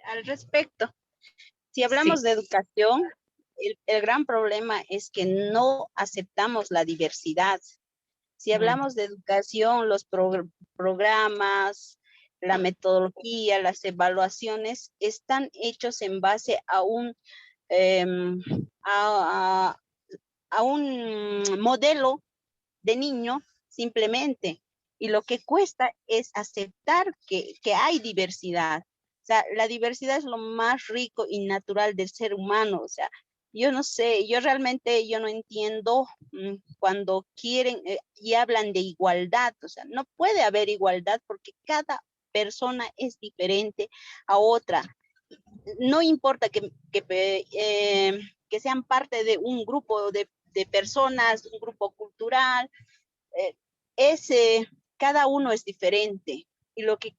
Al respecto, si hablamos de educación, el gran problema es que no aceptamos la diversidad. Si hablamos de educación, los programas, la metodología, las evaluaciones están hechos en base a un modelo de niño simplemente. Y lo que cuesta es aceptar que hay diversidad. O sea, la diversidad es lo más rico y natural del ser humano. O sea, yo no sé, yo no entiendo cuando quieren y hablan de igualdad. O sea, no puede haber igualdad porque cada persona es diferente a otra. No importa que sean parte de un grupo de personas, un grupo cultural, cada uno es diferente. Y lo que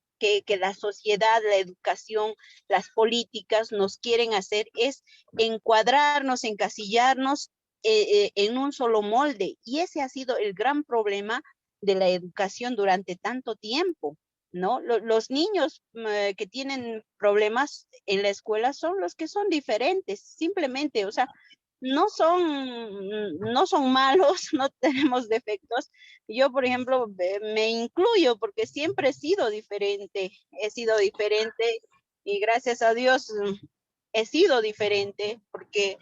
la sociedad, la educación, las políticas nos quieren hacer es encuadrarnos, encasillarnos en un solo molde. Y ese ha sido el gran problema de la educación durante tanto tiempo, ¿no? Los niños que tienen problemas en la escuela son los que son diferentes, simplemente, o sea, no son malos, no tenemos defectos. Yo, por ejemplo, me incluyo porque siempre he sido diferente y gracias a Dios he sido diferente porque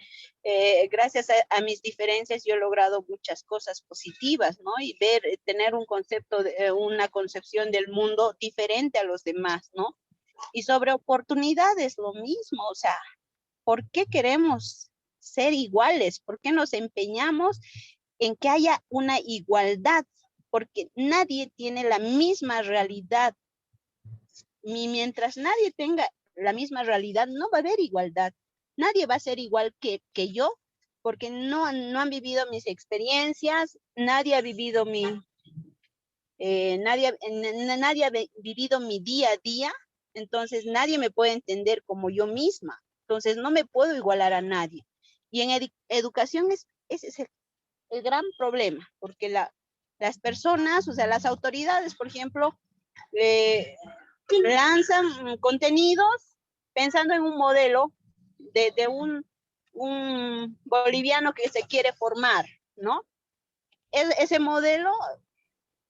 gracias a mis diferencias yo he logrado muchas cosas positivas, ¿no? Y tener un concepto, una concepción del mundo diferente a los demás, ¿no? Y sobre oportunidades, lo mismo, o sea, ¿por qué queremos ser iguales? ¿Por qué nos empeñamos en que haya una igualdad? Porque nadie tiene la misma realidad. Y mientras nadie tenga la misma realidad, no va a haber igualdad. Nadie va a ser igual que yo, porque no han vivido mis experiencias, nadie ha vivido nadie ha vivido mi día a día, entonces nadie me puede entender como yo misma, entonces no me puedo igualar a nadie. Y en educación ese es el gran problema, porque las personas, o sea, las autoridades, por ejemplo, lanzan contenidos pensando en un modelo de un boliviano que se quiere formar, ¿no? Ese modelo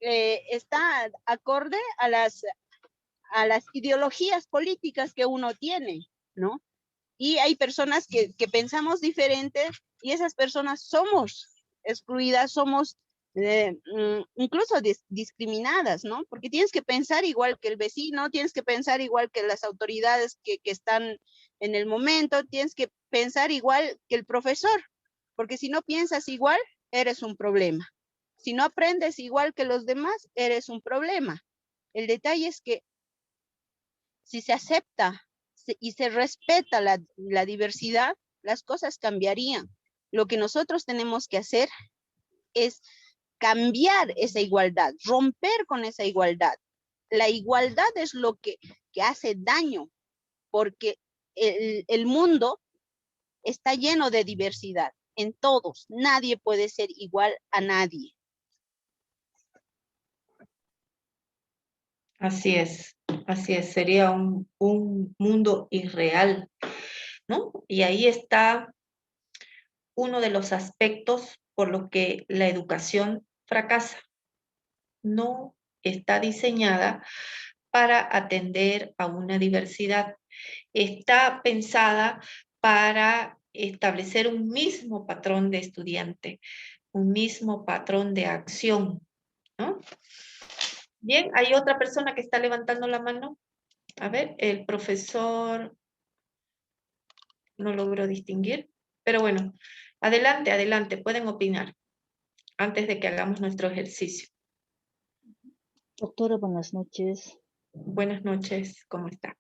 está acorde a las ideologías políticas que uno tiene, ¿no? Y hay personas que pensamos diferente y esas personas somos excluidas, somos incluso discriminadas, ¿no? Porque tienes que pensar igual que el vecino, tienes que pensar igual que las autoridades que están en el momento, tienes que pensar igual que el profesor, porque si no piensas igual, eres un problema. Si no aprendes igual que los demás, eres un problema. El detalle es que si se acepta y se respeta la diversidad, las cosas cambiarían. Lo que nosotros tenemos que hacer es cambiar esa igualdad, romper con esa igualdad. La igualdad es lo que hace daño, porque el mundo está lleno de diversidad en todos. Nadie puede ser igual a nadie. Así es, sería un mundo irreal, ¿no? Y ahí está uno de los aspectos por los que la educación fracasa. No está diseñada para atender a una diversidad. Está pensada para establecer un mismo patrón de estudiante, un mismo patrón de acción, ¿no? Bien, hay otra persona que está levantando la mano. A ver, el profesor no logro distinguir, pero bueno, adelante, pueden opinar antes de que hagamos nuestro ejercicio. Doctora, buenas noches. Buenas noches, ¿cómo está?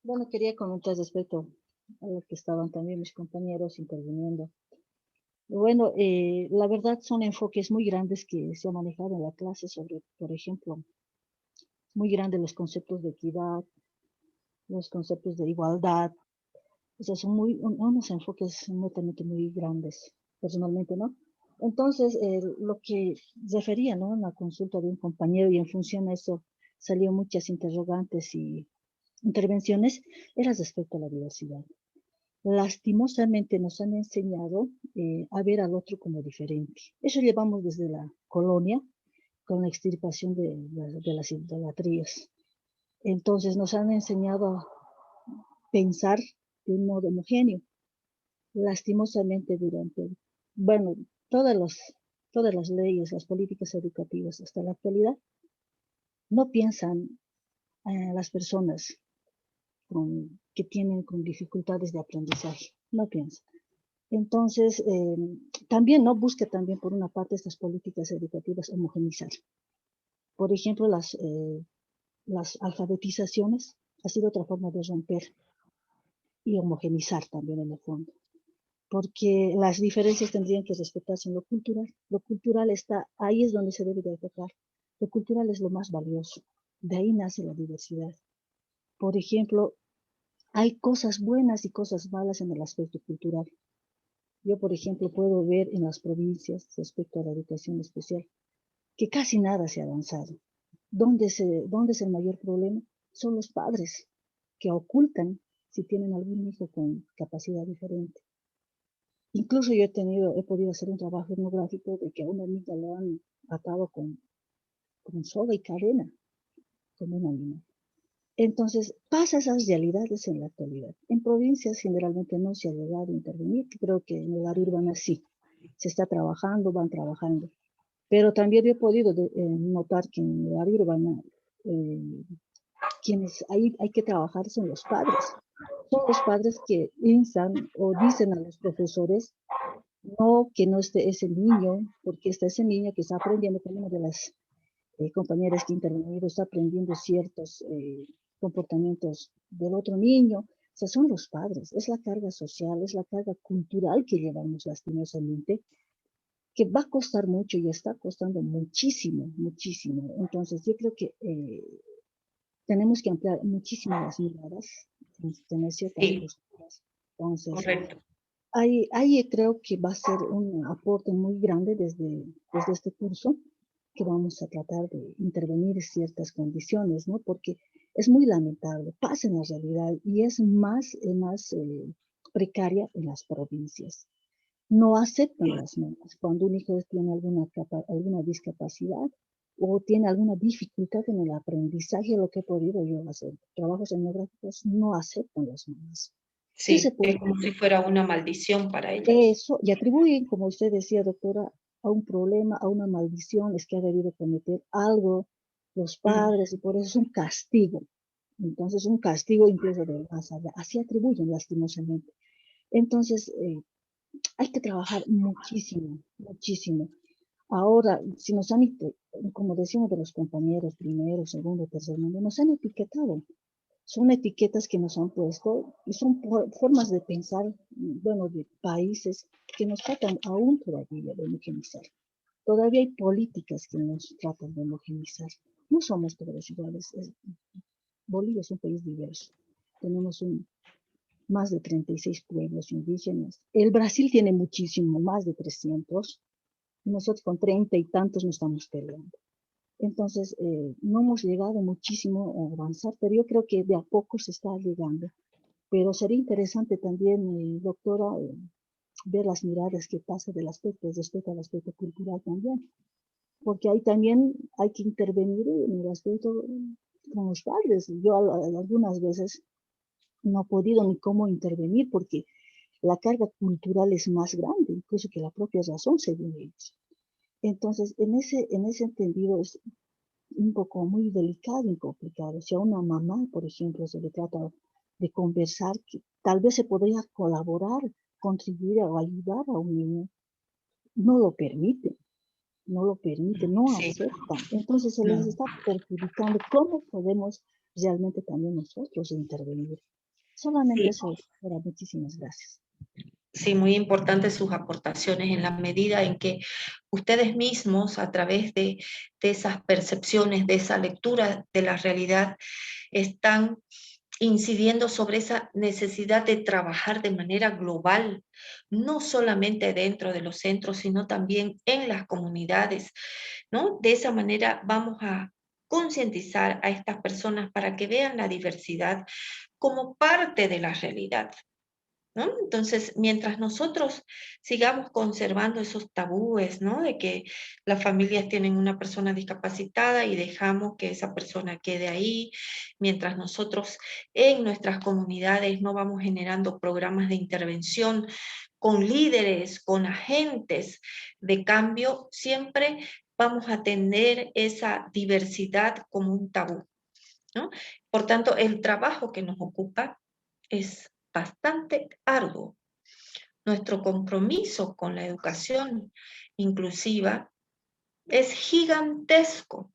Bueno, quería comentar respecto a lo que estaban también mis compañeros interviniendo. Bueno, la verdad son enfoques muy grandes que se han manejado en la clase sobre, por ejemplo, muy grandes los conceptos de equidad, los conceptos de igualdad. O sea, son unos enfoques netamente muy grandes, personalmente, ¿no? Entonces, lo que refería, ¿no? En la consulta de un compañero y en función a eso salió muchas interrogantes y intervenciones, era respecto a la diversidad. Lastimosamente nos han enseñado a ver al otro como diferente. Eso llevamos desde la colonia con la extirpación de las idolatrías. Entonces nos han enseñado a pensar de un modo homogéneo. Lastimosamente bueno, todas las leyes, las políticas educativas hasta la actualidad no piensan las personas que tienen con dificultades de aprendizaje, no piensan. Entonces, también no busca también por una parte estas políticas educativas homogenizar. Por ejemplo, las alfabetizaciones ha sido otra forma de romper y homogenizar también en el fondo. Porque las diferencias tendrían que respetarse en lo cultural. Lo cultural está, ahí es donde se debe de atacar. Lo cultural es lo más valioso. De ahí nace la diversidad. Por ejemplo, hay cosas buenas y cosas malas en el aspecto cultural. Yo, por ejemplo, puedo ver en las provincias respecto a la educación especial que casi nada se ha avanzado. ¿Dónde es el mayor problema? Son los padres que ocultan si tienen algún hijo con capacidad diferente. Incluso yo he podido hacer un trabajo etnográfico de que a una niña lo han atado con soga y cadena, como una niña. Entonces, pasa esas realidades en la actualidad. En provincias generalmente no se ha llegado a intervenir, creo que en el área urbana sí, se está trabajando, van trabajando. Pero también he podido notar que en el área urbana quienes hay que trabajar son los padres. Son los padres que instan o dicen a los profesores que no esté ese niño, porque está ese niño que está aprendiendo, como una de las compañeras que intervenido está aprendiendo ciertos comportamientos del otro niño. O sea, son los padres, es la carga social, es la carga cultural que llevamos lastimosamente, que va a costar mucho y está costando muchísimo, muchísimo. Entonces, yo creo que tenemos que ampliar muchísimo las miradas, tener ciertas Sí, posturas. Entonces, correcto. ahí creo que va a ser un aporte muy grande desde este curso, que vamos a tratar de intervenir ciertas condiciones, ¿no? Porque es muy lamentable, pasa en la realidad y es más precaria en las provincias. No aceptan las mamás cuando un hijo tiene alguna discapacidad o tiene alguna dificultad en el aprendizaje, lo que he podido yo hacer. Trabajos etnográficos no aceptan las mamás. ¿Qué se Sí, puede es como si hacer? fuera una maldición para ellos. Eso, y atribuyen, como usted decía, doctora, a un problema, a una maldición, es que ha debido cometer algo los padres y por eso es un castigo. Entonces, un castigo incluso de más allá. Así atribuyen lastimosamente. Entonces, hay que trabajar muchísimo, muchísimo. Ahora, si nos han, como decimos de los compañeros, primero, segundo, tercer mundo, nos han etiquetado. Son etiquetas que nos han puesto y son formas de pensar, bueno, de países que nos tratan aún todavía de homogenizar. Todavía hay políticas que nos tratan de homogenizar. No somos todos iguales. Bolivia es un país diverso. Tenemos más de 36 pueblos indígenas. El Brasil tiene muchísimo, más de 300. Nosotros con 30 y tantos no estamos peleando. Entonces, no hemos llegado muchísimo a avanzar, pero yo creo que de a poco se está llegando. Pero sería interesante también, doctora, ver las miradas que pasa del aspecto, respecto al aspecto cultural también. Porque ahí también hay que intervenir en el aspecto con los padres. Yo algunas veces no he podido ni cómo intervenir porque la carga cultural es más grande, incluso que la propia razón, según ellos. Entonces, en ese entendido es un poco muy delicado y complicado. Si a una mamá, por ejemplo, se le trata de conversar, que tal vez se podría colaborar, contribuir o ayudar a un niño, no lo permite, no Sí, aceptan. Entonces se les no. está perjudicando. ¿Cómo podemos realmente también nosotros intervenir? Solamente Sí, eso, doctora. Muchísimas gracias. sí, muy importantes sus aportaciones en la medida en que ustedes mismos, a través de esas percepciones, de esa lectura de la realidad, están incidiendo sobre esa necesidad de trabajar de manera global, no solamente dentro de los centros, sino también en las comunidades, ¿no? De esa manera vamos a concientizar a estas personas para que vean la diversidad como parte de la realidad, ¿no? Entonces, mientras nosotros sigamos conservando esos tabúes, ¿no? De que las familias tienen una persona discapacitada y dejamos que esa persona quede ahí, mientras nosotros en nuestras comunidades no vamos generando programas de intervención con líderes, con agentes de cambio, siempre vamos a tener esa diversidad como un tabú, ¿no? Por tanto, el trabajo que nos ocupa es bastante arduo. Nuestro compromiso con la educación inclusiva es gigantesco,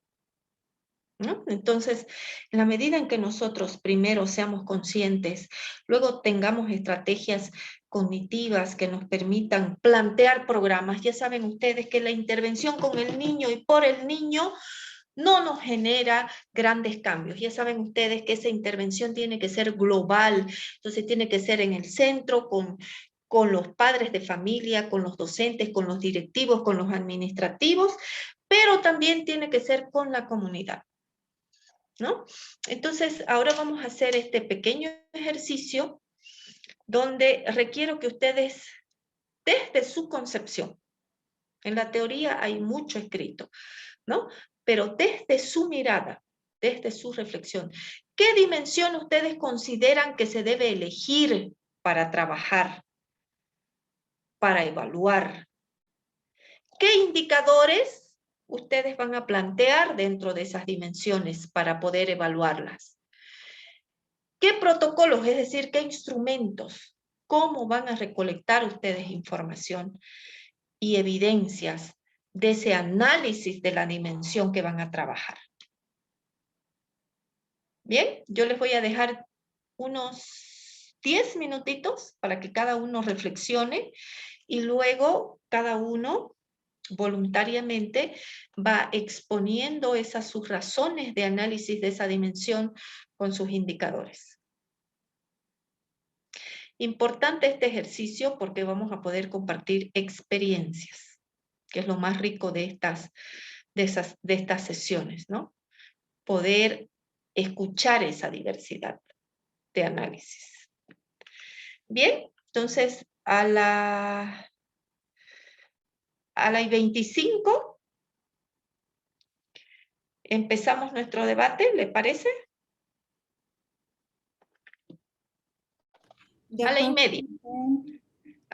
¿no? Entonces, en la medida en que nosotros primero seamos conscientes, luego tengamos estrategias cognitivas que nos permitan plantear programas, ya saben ustedes que la intervención con el niño y por el niño no nos genera grandes cambios. Ya saben ustedes que esa intervención tiene que ser global, entonces tiene que ser en el centro, con los padres de familia, con los docentes, con los directivos, con los administrativos, pero también tiene que ser con la comunidad, ¿no? Entonces, ahora vamos a hacer este pequeño ejercicio donde requiero que ustedes, desde su concepción, en la teoría hay mucho escrito, ¿no? Pero desde su mirada, desde su reflexión, ¿qué dimensión ustedes consideran que se debe elegir para trabajar, para evaluar? ¿Qué indicadores ustedes van a plantear dentro de esas dimensiones para poder evaluarlas? ¿Qué protocolos, es decir, qué instrumentos, cómo van a recolectar ustedes información y evidencias de ese análisis de la dimensión que van a trabajar? Bien, yo les voy a dejar unos 10 minutitos para que cada uno reflexione y luego cada uno voluntariamente va exponiendo sus razones de análisis de esa dimensión con sus indicadores. Importante este ejercicio porque vamos a poder compartir experiencias, que es lo más rico de estas sesiones, ¿no? Poder escuchar esa diversidad de análisis. Bien, entonces a la 25 empezamos nuestro debate, ¿le parece? A la y media.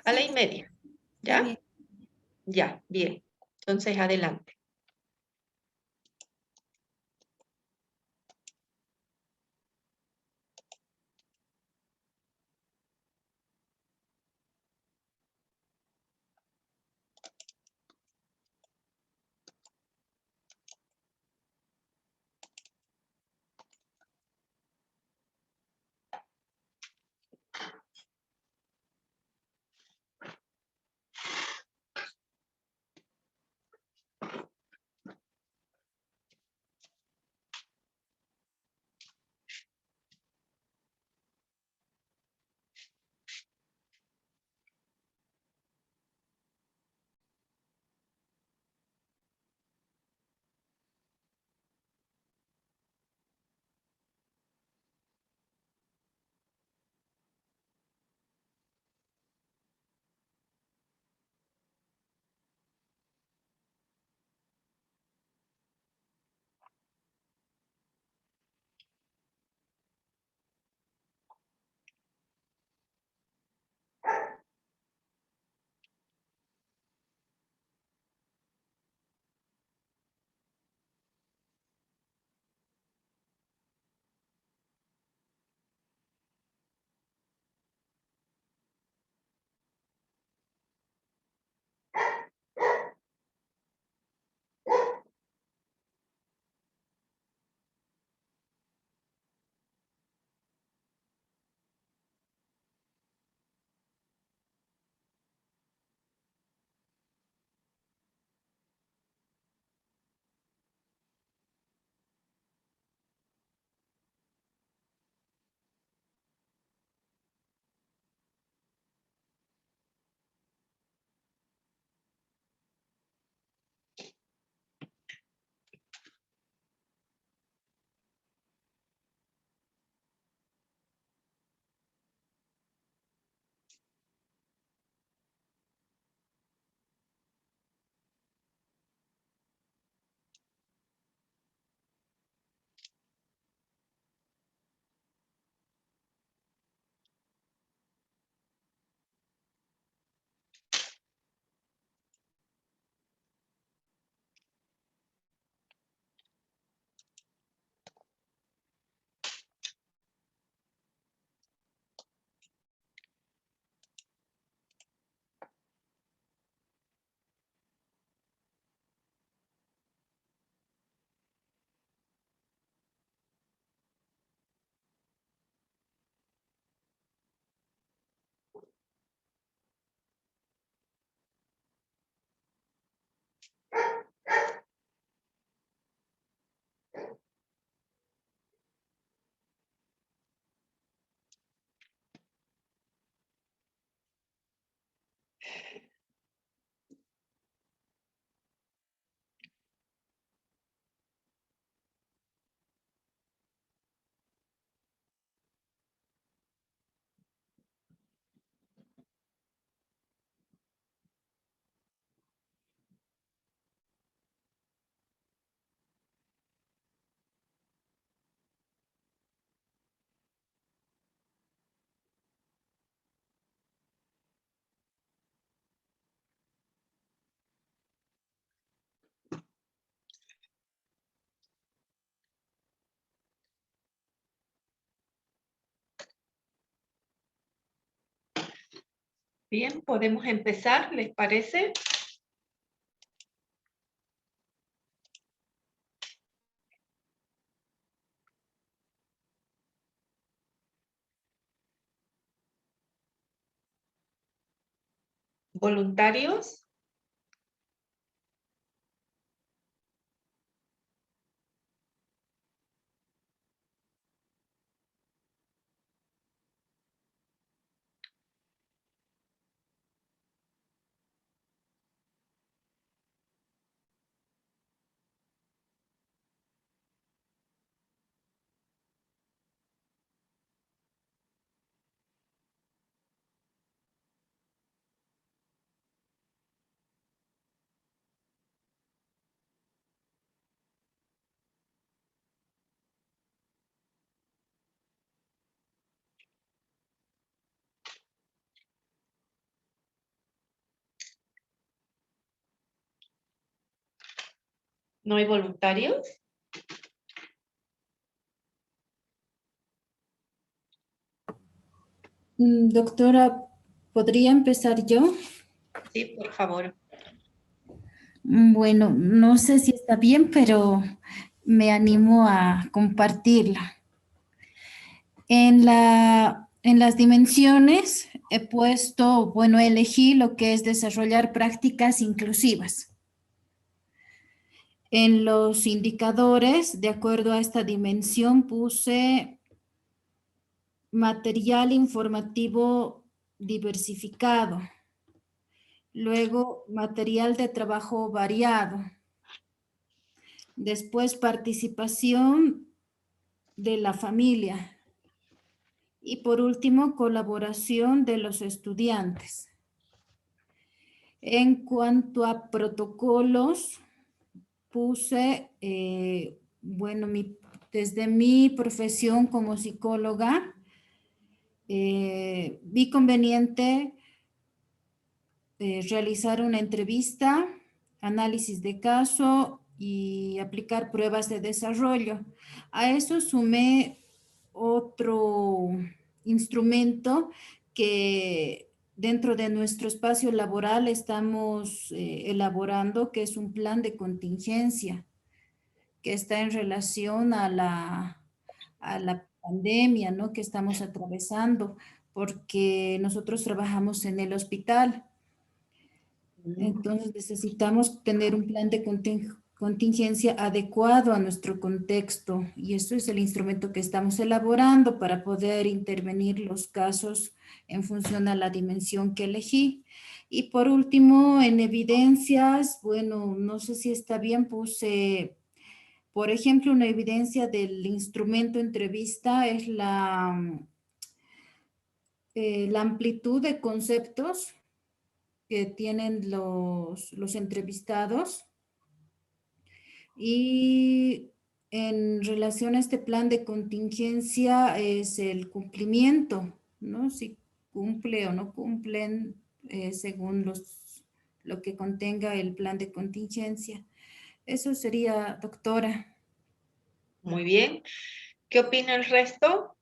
A la y media. ¿Ya? Ya, bien. Entonces, adelante. Bien, podemos empezar, ¿les parece? ¿Voluntarios? ¿No hay voluntarios? Doctora, ¿podría empezar yo? Sí, por favor. Bueno, no sé si está bien, pero me animo a compartirla. En las dimensiones he puesto, bueno, elegí lo que es desarrollar prácticas inclusivas. En los indicadores, de acuerdo a esta dimensión, puse material informativo diversificado. Luego, material de trabajo variado. Después, participación de la familia. Y por último, colaboración de los estudiantes. En cuanto a protocolos, puse, bueno, desde mi profesión como psicóloga, vi conveniente realizar una entrevista, análisis de caso y aplicar pruebas de desarrollo. A eso sumé otro instrumento que dentro de nuestro espacio laboral estamos elaborando, que es un plan de contingencia, que está en relación a la pandemia, ¿no?, que estamos atravesando, porque nosotros trabajamos en el hospital. Entonces necesitamos tener un plan de contingencia adecuado a nuestro contexto y eso es el instrumento que estamos elaborando para poder intervenir los casos en función a la dimensión que elegí. Y por último, en evidencias, bueno, no sé si está bien, puse, por ejemplo, una evidencia del instrumento entrevista es la amplitud de conceptos que tienen los entrevistados y en relación a este plan de contingencia es el cumplimiento, ¿no? Si cumple o no cumplen según lo que contenga el plan de contingencia. Eso sería, doctora. Muy bien. ¿Qué opina el resto?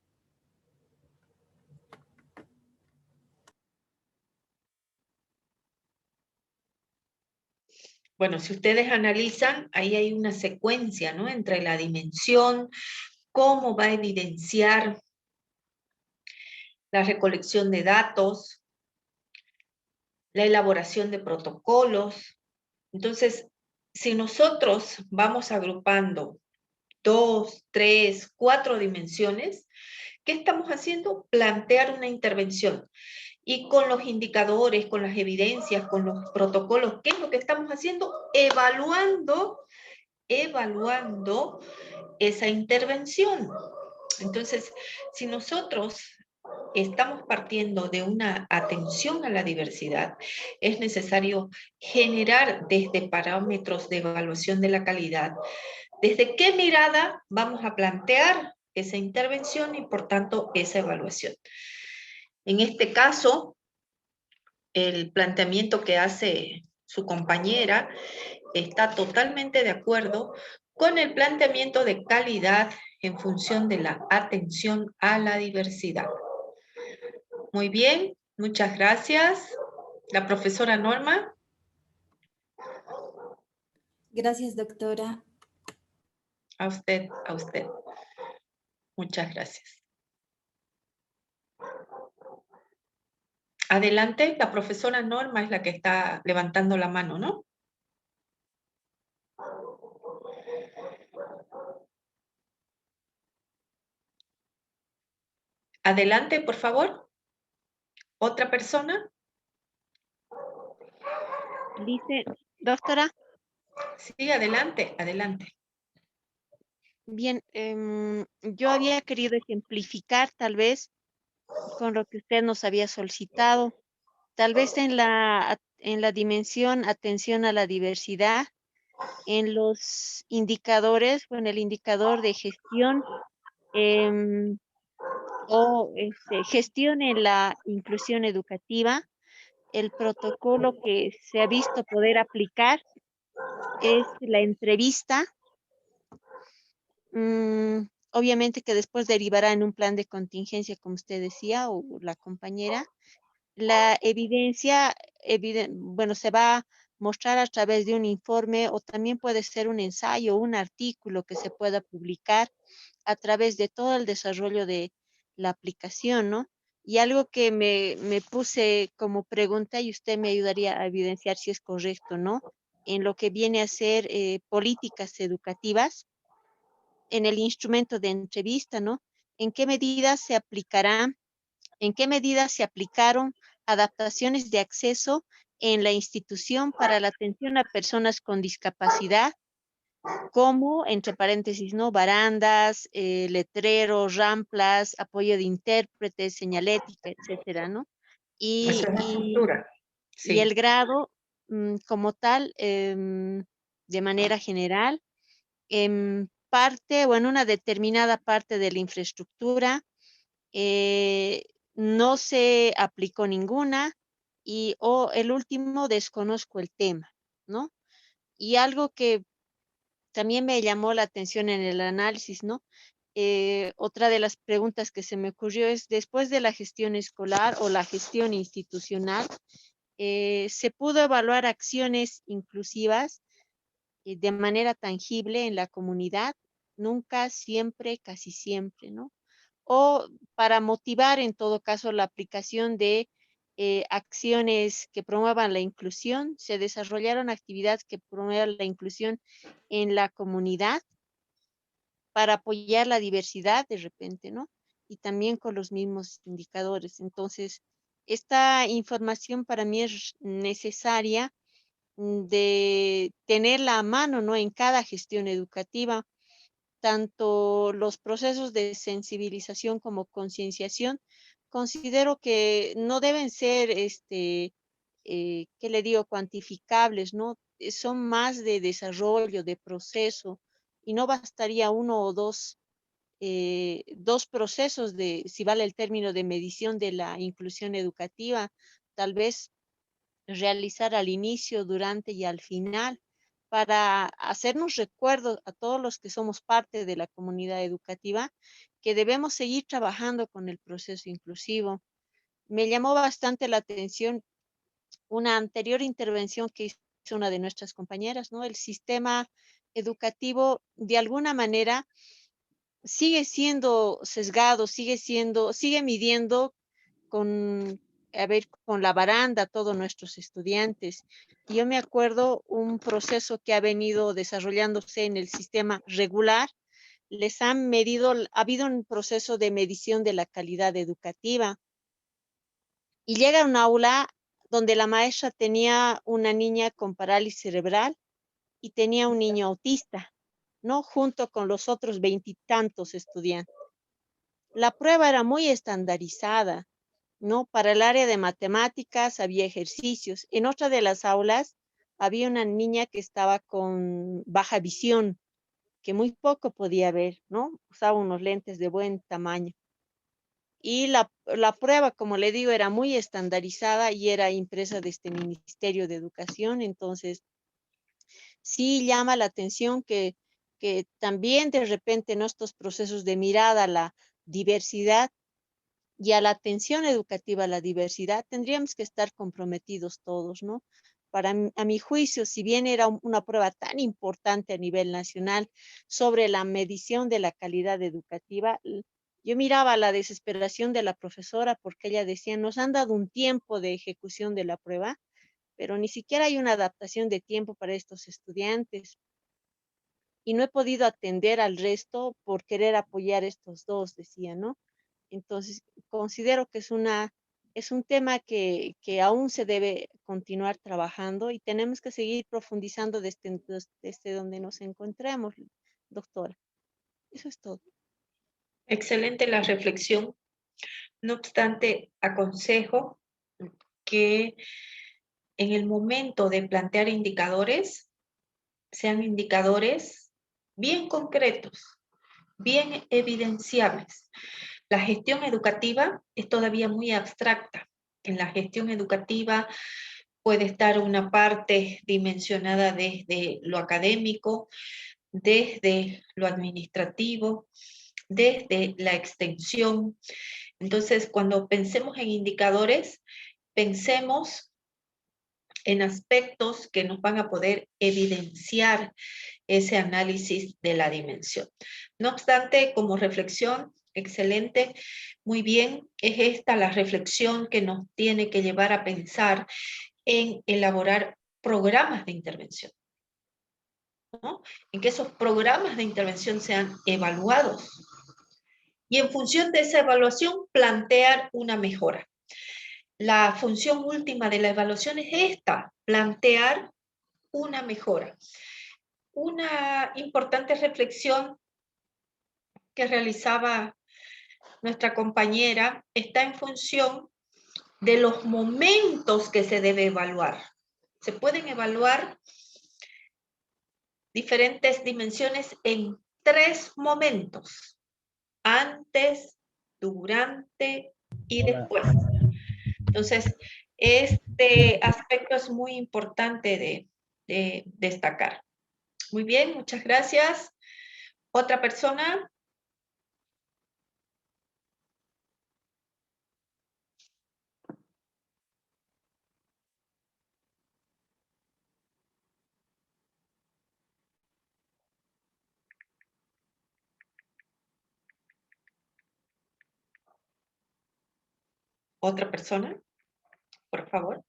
Bueno, si ustedes analizan, ahí hay una secuencia, ¿no?, entre la dimensión, cómo va a evidenciar la recolección de datos, la elaboración de protocolos. Entonces, si nosotros vamos agrupando 2, 3, 4 dimensiones, ¿qué estamos haciendo? Plantear una intervención. Y con los indicadores, con las evidencias, con los protocolos, ¿qué es lo que estamos haciendo? Evaluando esa intervención. Entonces, si nosotros estamos partiendo de una atención a la diversidad, es necesario generar desde parámetros de evaluación de la calidad, desde qué mirada vamos a plantear esa intervención y por tanto esa evaluación. En este caso, el planteamiento que hace su compañera está totalmente de acuerdo con el planteamiento de calidad en función de la atención a la diversidad. Muy bien, muchas gracias. La profesora Norma. Gracias, doctora. A usted, a usted. Muchas gracias. Adelante, la profesora Norma es la que está levantando la mano, ¿no? Adelante, por favor. ¿Otra persona? Dice, doctora. Sí, adelante, adelante. Bien, yo había querido ejemplificar tal vez con lo que usted nos había solicitado, tal vez en la dimensión atención a la diversidad, en los indicadores, o en el indicador de gestión gestión en la inclusión educativa, el protocolo que se ha visto poder aplicar es la entrevista. Obviamente que después derivará en un plan de contingencia, como usted decía, o la compañera. La evidencia, bueno, se va a mostrar a través de un informe o también puede ser un ensayo, un artículo que se pueda publicar a través de todo el desarrollo de la aplicación, ¿no? Y algo que me puse como pregunta y usted me ayudaría a evidenciar si es correcto, ¿no? En lo que viene a ser políticas educativas, en el instrumento de entrevista, ¿no? ¿En qué medida se aplicará? ¿En qué medida se aplicaron adaptaciones de acceso en la institución para la atención a personas con discapacidad, como, entre paréntesis, ¿no? Barandas, letreros, ramplas, apoyo de intérpretes, señalética, etcétera, ¿no? Eso es la estructura. Y el Sí. grado como tal, de manera general, en parte o en una determinada parte de la infraestructura, no se aplicó ninguna o el último desconozco el tema, ¿no? Y algo que también me llamó la atención en el análisis, ¿no? Otra de las preguntas que se me ocurrió es, después de la gestión escolar o la gestión institucional, ¿se pudo evaluar acciones inclusivas de manera tangible en la comunidad? Nunca, siempre, casi siempre, ¿no? O para motivar en todo caso la aplicación de acciones que promuevan la inclusión, se desarrollaron actividades que promuevan la inclusión en la comunidad para apoyar la diversidad de repente, ¿no? Y también con los mismos indicadores. Entonces, esta información para mí es necesaria de tenerla a mano, ¿no? En cada gestión educativa, tanto los procesos de sensibilización como concienciación, considero que no deben ser, ¿qué le digo?, cuantificables, ¿no? Son más de desarrollo, de proceso, y no bastaría uno o dos procesos de, si vale el término, de medición de la inclusión educativa, tal vez realizar al inicio, durante y al final, para hacernos recuerdo a todos los que somos parte de la comunidad educativa que debemos seguir trabajando con el proceso inclusivo. Me llamó bastante la atención una anterior intervención que hizo una de nuestras compañeras, ¿no? El sistema educativo de alguna manera sigue siendo sesgado, sigue midiendo con la baranda a todos nuestros estudiantes. Y yo me acuerdo un proceso que ha venido desarrollándose en el sistema regular, ha habido un proceso de medición de la calidad educativa. Y llega a un aula donde la maestra tenía una niña con parálisis cerebral y tenía un niño autista, ¿no? Junto con los otros 20 y tantos estudiantes. La prueba era muy estandarizada, ¿no? Para el área de matemáticas había ejercicios. En otra de las aulas había una niña que estaba con baja visión, que muy poco podía ver, ¿no? Usaba unos lentes de buen tamaño. Y la prueba, como le digo, era muy estandarizada y era impresa de este Ministerio de Educación. Entonces, sí llama la atención que también de repente en estos procesos de mirada a la diversidad y a la atención educativa a la diversidad, tendríamos que estar comprometidos todos, ¿no? A mi juicio, si bien era una prueba tan importante a nivel nacional sobre la medición de la calidad educativa, Yo miraba la desesperación de la profesora porque ella decía, nos han dado un tiempo de ejecución de la prueba, pero ni siquiera hay una adaptación de tiempo para estos estudiantes. Y no he podido atender al resto por querer apoyar estos dos, decía, ¿no? Entonces, considero que es un tema que aún se debe continuar trabajando y tenemos que seguir profundizando desde donde nos encontremos, doctora. Eso es todo. Excelente la reflexión. No obstante, aconsejo que en el momento de plantear indicadores, sean indicadores bien concretos, bien evidenciables. La gestión educativa es todavía muy abstracta. En la gestión educativa puede estar una parte dimensionada desde lo académico, desde lo administrativo, desde la extensión. Entonces, cuando pensemos en indicadores, pensemos en aspectos que nos van a poder evidenciar ese análisis de la dimensión. No obstante, como reflexión, excelente, muy bien, es esta la reflexión que nos tiene que llevar a pensar en elaborar programas de intervención, ¿no? En que esos programas de intervención sean evaluados y en función de esa evaluación plantear una mejora. La función última de la evaluación es esta, plantear una mejora. Una importante reflexión que realizaba nuestra compañera está en función de los momentos que se debe evaluar. Se pueden evaluar diferentes dimensiones en 3 momentos: antes, durante y después. Entonces, este aspecto es muy importante de destacar. Muy bien, muchas gracias. ¿Otra persona? ¿Otra persona? Por favor.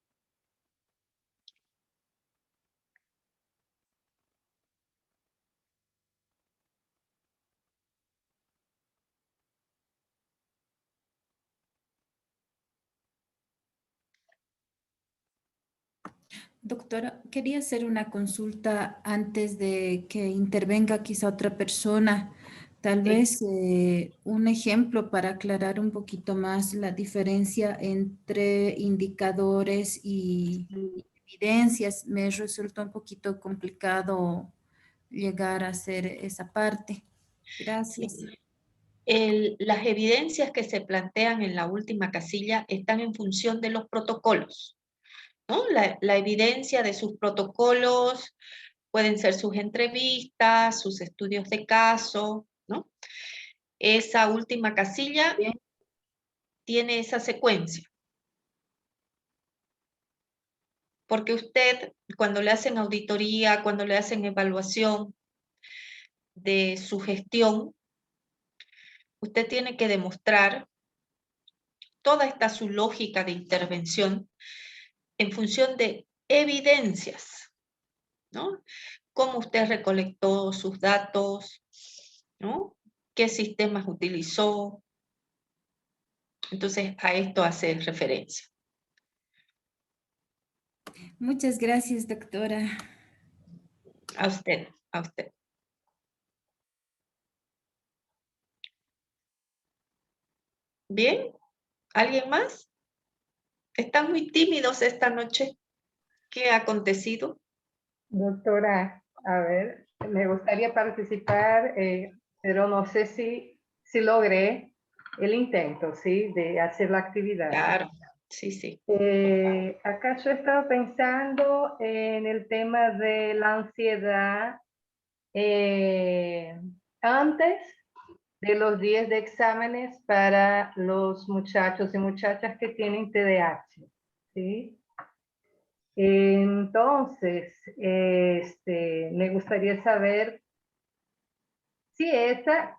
Doctora, quería hacer una consulta antes de que intervenga quizá otra persona. Tal Sí. vez un ejemplo para aclarar un poquito más la diferencia entre indicadores y evidencias. Me resulta un poquito complicado llegar a hacer esa parte. Gracias. Sí. Las evidencias que se plantean en la última casilla están en función de los protocolos, ¿no? La evidencia de sus protocolos pueden ser sus entrevistas, sus estudios de caso, ¿no? Esa última casilla tiene esa secuencia. Porque usted, cuando le hacen auditoría, cuando le hacen evaluación de su gestión, usted tiene que demostrar toda esta su lógica de intervención en función de evidencias, ¿no? Cómo usted recolectó sus datos, ¿no? ¿Qué sistemas utilizó? Entonces, a esto hace referencia. Muchas gracias, doctora. A usted, a usted. Bien, ¿alguien más? Están muy tímidos esta noche. ¿Qué ha acontecido? Doctora, a ver, me gustaría participar, pero no sé si logré el intento, ¿sí? De hacer la actividad. Claro, sí, sí. Acá yo estaba pensando en el tema de la ansiedad antes de los días de exámenes para los muchachos y muchachas que tienen TDAH, ¿sí? Entonces, me gustaría saber si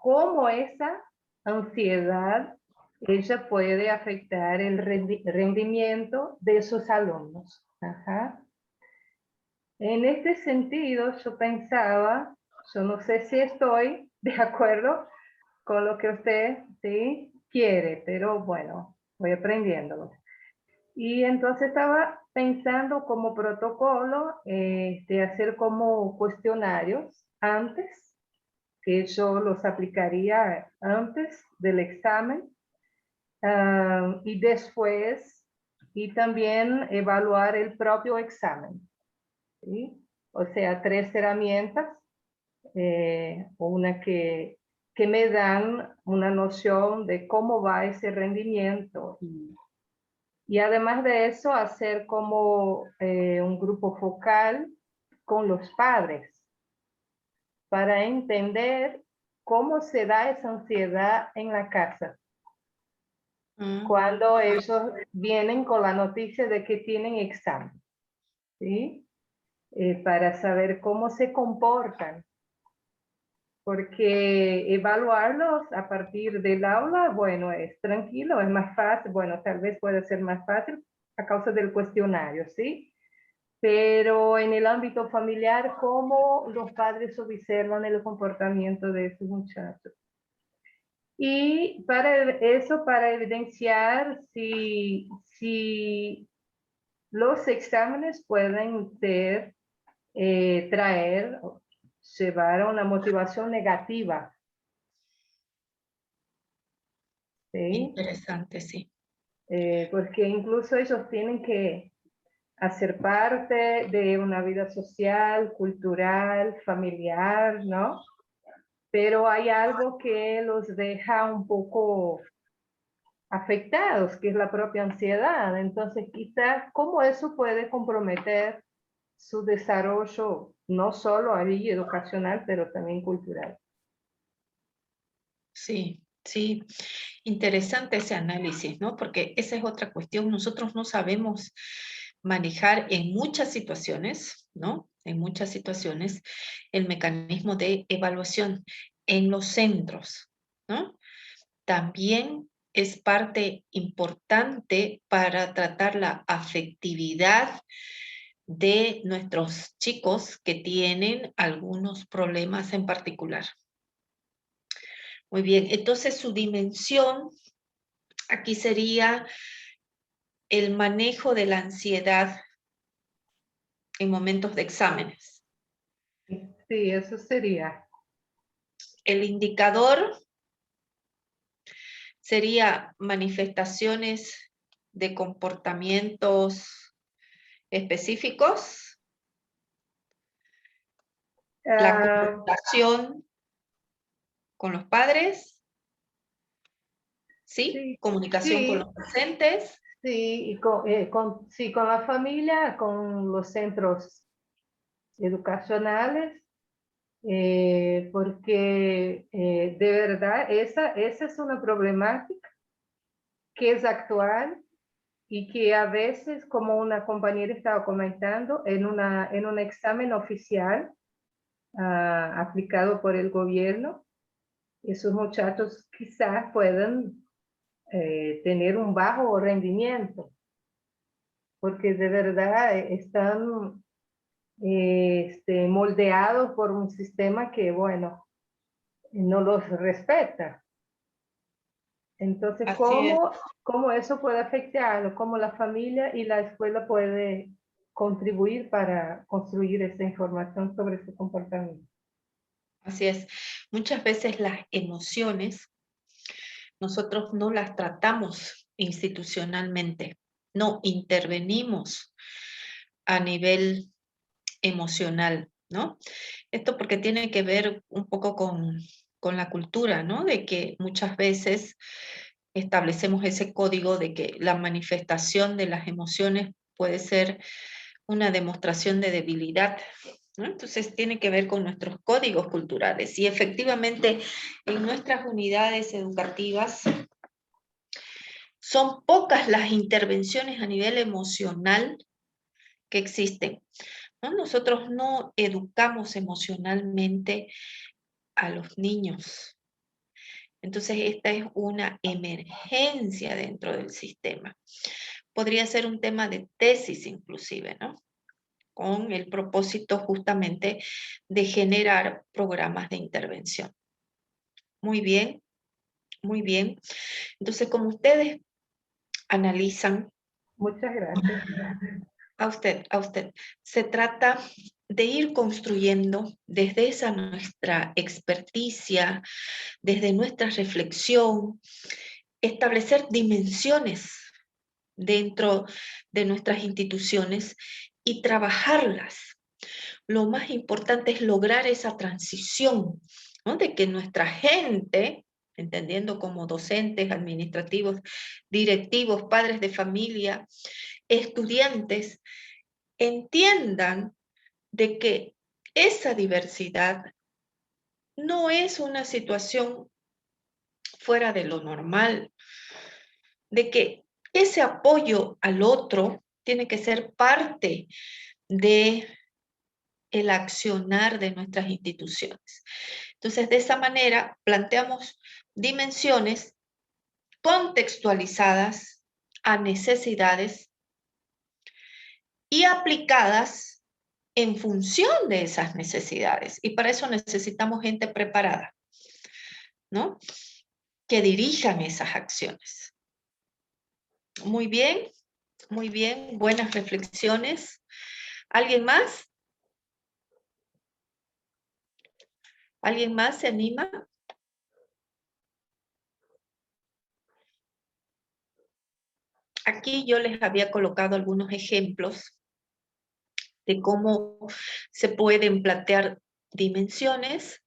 cómo esa ansiedad, ella puede afectar el rendimiento de sus alumnos. Ajá. En este sentido, yo pensaba, yo no sé si estoy de acuerdo con lo que usted sí quiere, pero bueno, voy aprendiendo. Y entonces estaba pensando como protocolo de hacer como cuestionarios antes, que yo los aplicaría antes del examen, y después, y también evaluar el propio examen. ¿Sí? O sea, 3 herramientas, una que me dan una noción de cómo va ese rendimiento y además de eso hacer como un grupo focal con los padres para entender cómo se da esa ansiedad en la casa. Cuando ellos vienen con la noticia de que tienen examen, ¿sí? Para saber cómo se comportan. Porque evaluarlos a partir del aula, bueno, es tranquilo, es más fácil, bueno, tal vez pueda ser más fácil a causa del cuestionario, ¿sí? Pero en el ámbito familiar, ¿cómo los padres observan el comportamiento de esos muchachos? Y para eso, para evidenciar si los exámenes pueden ser, traer, llevar a una motivación negativa. ¿Sí? Interesante, sí. Porque incluso ellos tienen que hacer parte de una vida social, cultural, familiar, ¿no? Pero hay algo que los deja un poco afectados, que es la propia ansiedad. Entonces, quizás, ¿cómo eso puede comprometer su desarrollo, no solo ahí educacional, pero también cultural? Sí, sí. Interesante ese análisis, ¿no? Porque esa es otra cuestión. Nosotros no sabemos manejar en muchas situaciones, ¿no? En muchas situaciones, el mecanismo de evaluación en los centros, ¿no? También es parte importante para tratar la afectividad de nuestros chicos que tienen algunos problemas en particular. Muy bien, entonces su dimensión aquí sería el manejo de la ansiedad en momentos de exámenes. Sí, eso sería. El indicador sería manifestaciones de comportamientos específicos, la comunicación con los padres, ¿sí? Sí, Comunicación sí, con los docentes. Sí, y con la familia, con los centros educacionales, porque de verdad esa es una problemática que es actual y que a veces, como una compañera estaba comentando, en un examen oficial aplicado por el gobierno, esos muchachos quizás puedan tener un bajo rendimiento, porque de verdad están moldeados por un sistema que, bueno, no los respeta. Entonces, ¿cómo eso puede afectar? ¿Cómo la familia y la escuela puede contribuir para construir esa información sobre su comportamiento? Así es. Muchas veces las emociones nosotros no las tratamos institucionalmente, no intervenimos a nivel emocional, ¿no? Esto porque tiene que ver un poco con la cultura, ¿no? De que muchas veces establecemos ese código de que la manifestación de las emociones puede ser una demostración de debilidad, ¿no? Entonces tiene que ver con nuestros códigos culturales y efectivamente en nuestras unidades educativas son pocas las intervenciones a nivel emocional que existen, ¿no? Nosotros no educamos emocionalmente a los niños. Entonces, esta es una emergencia dentro del sistema. Podría ser un tema de tesis inclusive, ¿no? Con el propósito justamente de generar programas de intervención. Muy bien, muy bien. Entonces, como ustedes analizan... Muchas gracias. A usted. Se trata de ir construyendo desde esa nuestra experticia, desde nuestra reflexión, establecer dimensiones dentro de nuestras instituciones y trabajarlas. Lo más importante es lograr esa transición, ¿no? De que nuestra gente, entendiendo como docentes, administrativos, directivos, padres de familia, estudiantes, entiendan de que esa diversidad no es una situación fuera de lo normal, de que ese apoyo al otro tiene que ser parte de el accionar de nuestras instituciones. Entonces, de esa manera, planteamos dimensiones contextualizadas a necesidades y aplicadas en función de esas necesidades. Y para eso necesitamos gente preparada, ¿no? Que dirijan esas acciones. Muy bien, buenas reflexiones. ¿Alguien más? ¿Alguien más se anima? Aquí yo les había colocado algunos ejemplos de cómo se pueden plantear dimensiones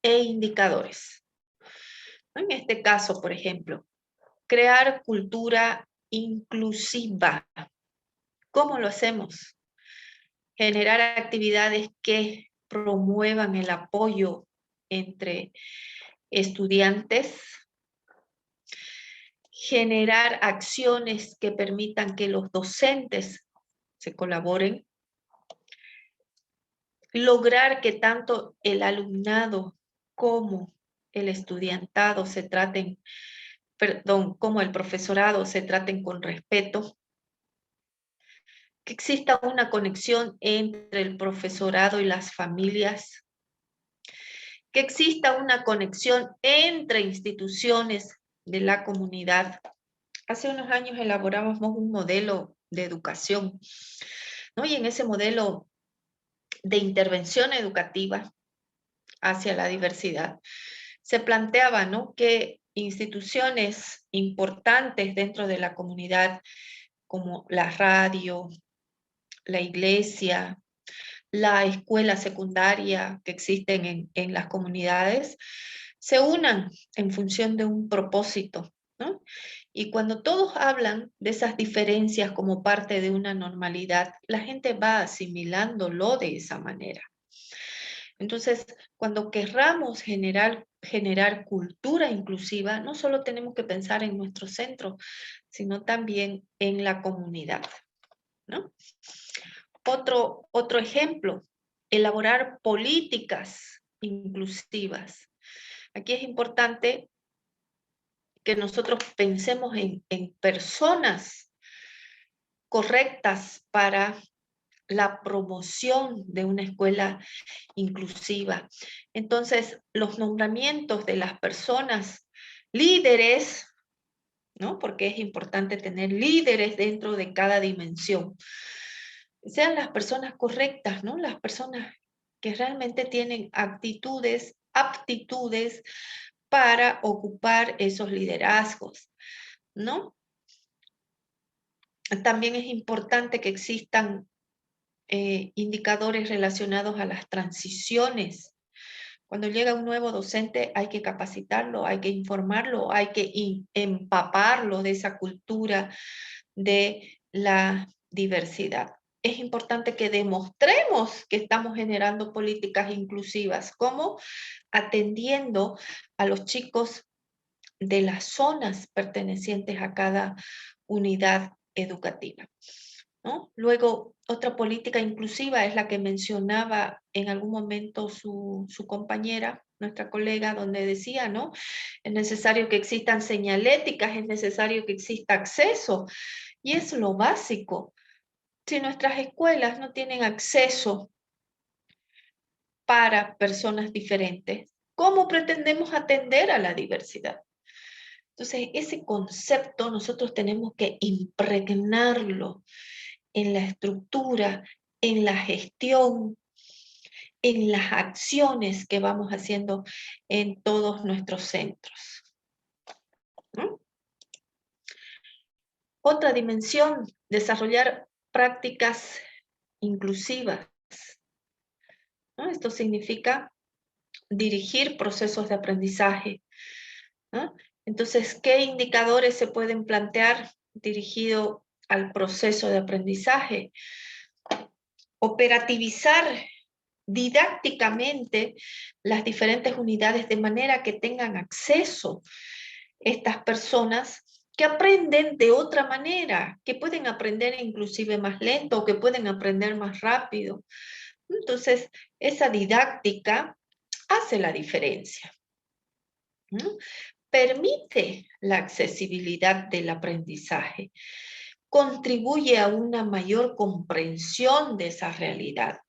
e indicadores. En este caso, por ejemplo, crear cultura inclusiva. ¿Cómo lo hacemos? Generar actividades que promuevan el apoyo entre estudiantes, generar acciones que permitan que los docentes se colaboren, lograr que tanto el alumnado como el estudiantado se traten, como el profesorado se traten con respeto, que exista una conexión entre el profesorado y las familias, que exista una conexión entre instituciones de la comunidad. Hace unos años elaborábamos un modelo de educación, ¿no? Y en ese modelo de intervención educativa hacia la diversidad, se planteaba, ¿no?, que instituciones importantes dentro de la comunidad, como la radio, la iglesia, la escuela secundaria que existen en las comunidades, se unan en función de un propósito, ¿no? Y cuando todos hablan de esas diferencias como parte de una normalidad, la gente va asimilándolo de esa manera. Entonces, cuando querramos generar cultura inclusiva, no solo tenemos que pensar en nuestro centro, sino también en la comunidad, ¿no? Otro ejemplo, elaborar políticas inclusivas. Aquí es importante que nosotros pensemos en personas correctas para la promoción de una escuela inclusiva. Entonces, los nombramientos de las personas líderes, ¿no?, porque es importante tener líderes dentro de cada dimensión, sean las personas correctas, ¿no?, las personas que realmente tienen actitudes, aptitudes para ocupar esos liderazgos, ¿no? También es importante que existan indicadores relacionados a las transiciones. Cuando llega un nuevo docente hay que capacitarlo, hay que informarlo, hay que empaparlo de esa cultura de la diversidad. Es importante que demostremos que estamos generando políticas inclusivas, como atendiendo a los chicos de las zonas pertenecientes a cada unidad educativa. ¿no? Luego, otra política inclusiva es la que mencionaba en algún momento su compañera, nuestra colega, donde decía, ¿no? Es necesario que existan señaléticas, es necesario que exista acceso, y es lo básico. Si nuestras escuelas no tienen acceso para personas diferentes, ¿cómo pretendemos atender a la diversidad? Entonces, ese concepto nosotros tenemos que impregnarlo en la estructura, en la gestión, en las acciones que vamos haciendo en todos nuestros centros. ¿No? Otra dimensión, desarrollar prácticas inclusivas. ¿No? Esto significa dirigir procesos de aprendizaje. ¿No? Entonces, ¿qué indicadores se pueden plantear dirigido al proceso de aprendizaje? Operativizar didácticamente las diferentes unidades de manera que tengan acceso estas personas que aprenden de otra manera, que pueden aprender inclusive más lento o que pueden aprender más rápido. Entonces, esa didáctica hace la diferencia. ¿No? Permite la accesibilidad del aprendizaje, contribuye a una mayor comprensión de esa realidad.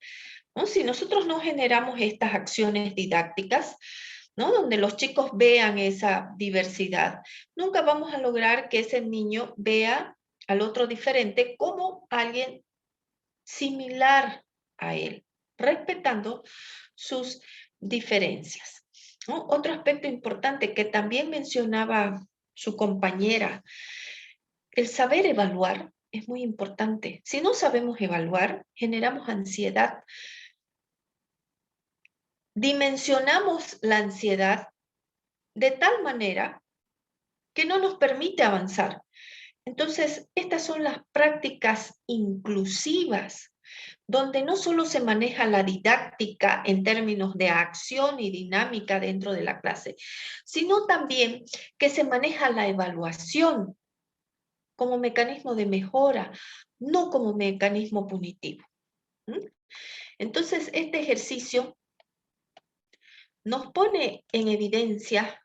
¿No? Si nosotros no generamos estas acciones didácticas, ¿no? Donde los chicos vean esa diversidad, nunca vamos a lograr que ese niño vea al otro diferente como alguien similar a él, respetando sus diferencias. ¿No? Otro aspecto importante que también mencionaba su compañera, el saber evaluar es muy importante. Si no sabemos evaluar, generamos ansiedad. Dimensionamos la ansiedad de tal manera que no nos permite avanzar. Entonces, estas son las prácticas inclusivas, donde no solo se maneja la didáctica en términos de acción y dinámica dentro de la clase, sino también que se maneja la evaluación como mecanismo de mejora, no como mecanismo punitivo. Entonces, este ejercicio nos pone en evidencia,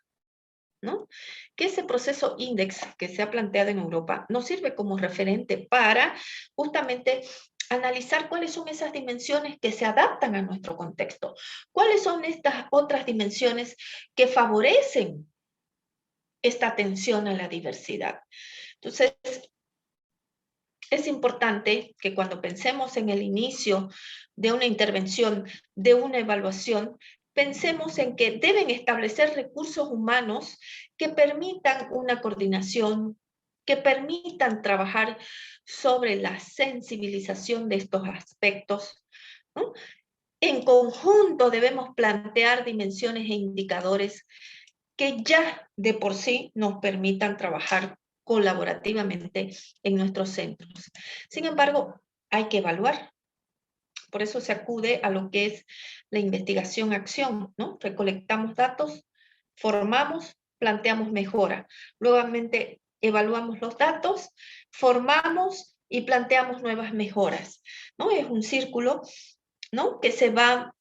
¿no? Que ese proceso INDEX que se ha planteado en Europa nos sirve como referente para justamente analizar cuáles son esas dimensiones que se adaptan a nuestro contexto, cuáles son estas otras dimensiones que favorecen esta atención a la diversidad. Entonces, es importante que cuando pensemos en el inicio de una intervención, de una evaluación, pensemos en que deben establecer recursos humanos que permitan una coordinación, que permitan trabajar sobre la sensibilización de estos aspectos, ¿no? En conjunto debemos plantear dimensiones e indicadores que ya de por sí nos permitan trabajar colaborativamente en nuestros centros. Sin embargo, hay que evaluar. Por eso se acude a lo que es la investigación-acción, ¿no? Recolectamos datos, formamos, planteamos mejora. Nuevamente evaluamos los datos, formamos y planteamos nuevas mejoras, ¿no? Es un círculo, ¿no? Que se va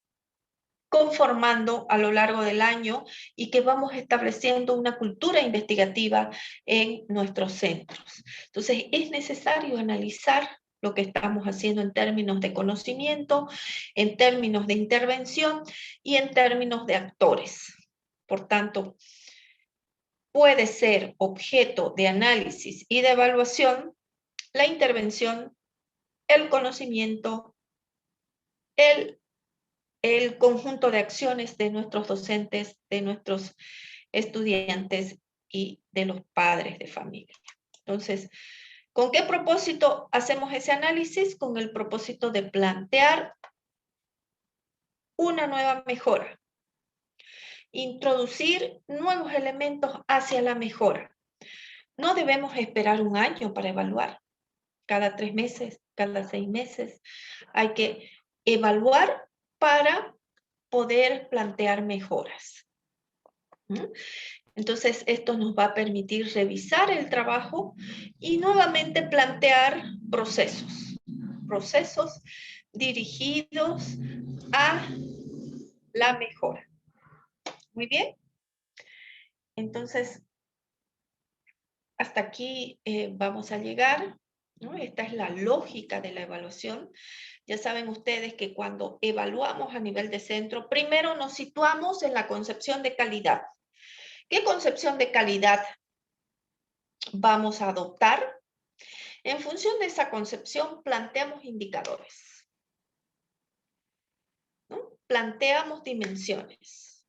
conformando a lo largo del año y que vamos estableciendo una cultura investigativa en nuestros centros. Entonces, es necesario analizar lo que estamos haciendo en términos de conocimiento, en términos de intervención y en términos de actores. Por tanto, puede ser objeto de análisis y de evaluación la intervención, el conocimiento, el conjunto de acciones de nuestros docentes, de nuestros estudiantes y de los padres de familia. Entonces, ¿con qué propósito hacemos ese análisis? Con el propósito de plantear una nueva mejora, introducir nuevos elementos hacia la mejora. No debemos esperar un año para evaluar. Cada 3 meses, cada 6 meses, hay que evaluar para poder plantear mejoras. Entonces, esto nos va a permitir revisar el trabajo y nuevamente plantear procesos. procesos dirigidos a la mejora. Muy bien. Entonces, hasta aquí vamos a llegar, ¿no? Esta es la lógica de la evaluación. Ya saben ustedes que cuando evaluamos a nivel de centro, primero nos situamos en la concepción de calidad. ¿Qué concepción de calidad vamos a adoptar? En función de esa concepción, planteamos indicadores, ¿no? Planteamos dimensiones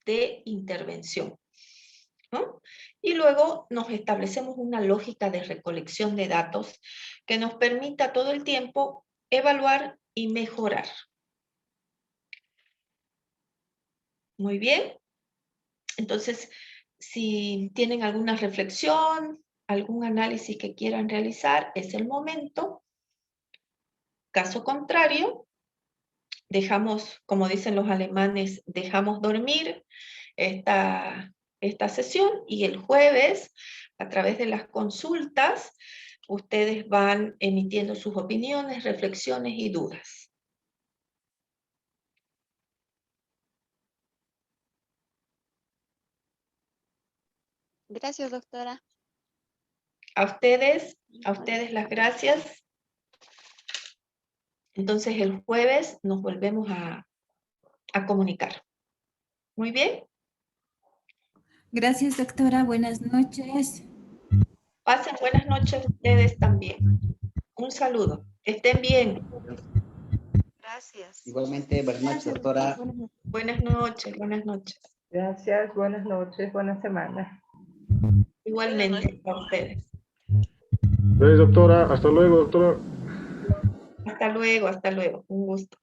de intervención, ¿no? Y luego nos establecemos una lógica de recolección de datos que nos permita todo el tiempo evaluar y mejorar. Muy bien. Entonces, si tienen alguna reflexión, algún análisis que quieran realizar, es el momento. Caso contrario, dejamos, como dicen los alemanes, dejamos dormir esta sesión y el jueves, a través de las consultas, ustedes van emitiendo sus opiniones, reflexiones y dudas. Gracias, doctora. A ustedes las gracias. Entonces el jueves nos volvemos a comunicar. Muy bien. Gracias, doctora. Buenas noches. Pasen buenas noches ustedes también. Un saludo. Que estén bien. Gracias. Igualmente, buenas noches, doctora. Buenas noches, buenas noches. Gracias, buenas noches, buena semana. Igualmente a ustedes. Gracias, doctora. Hasta luego, doctora. Hasta luego, hasta luego. Un gusto.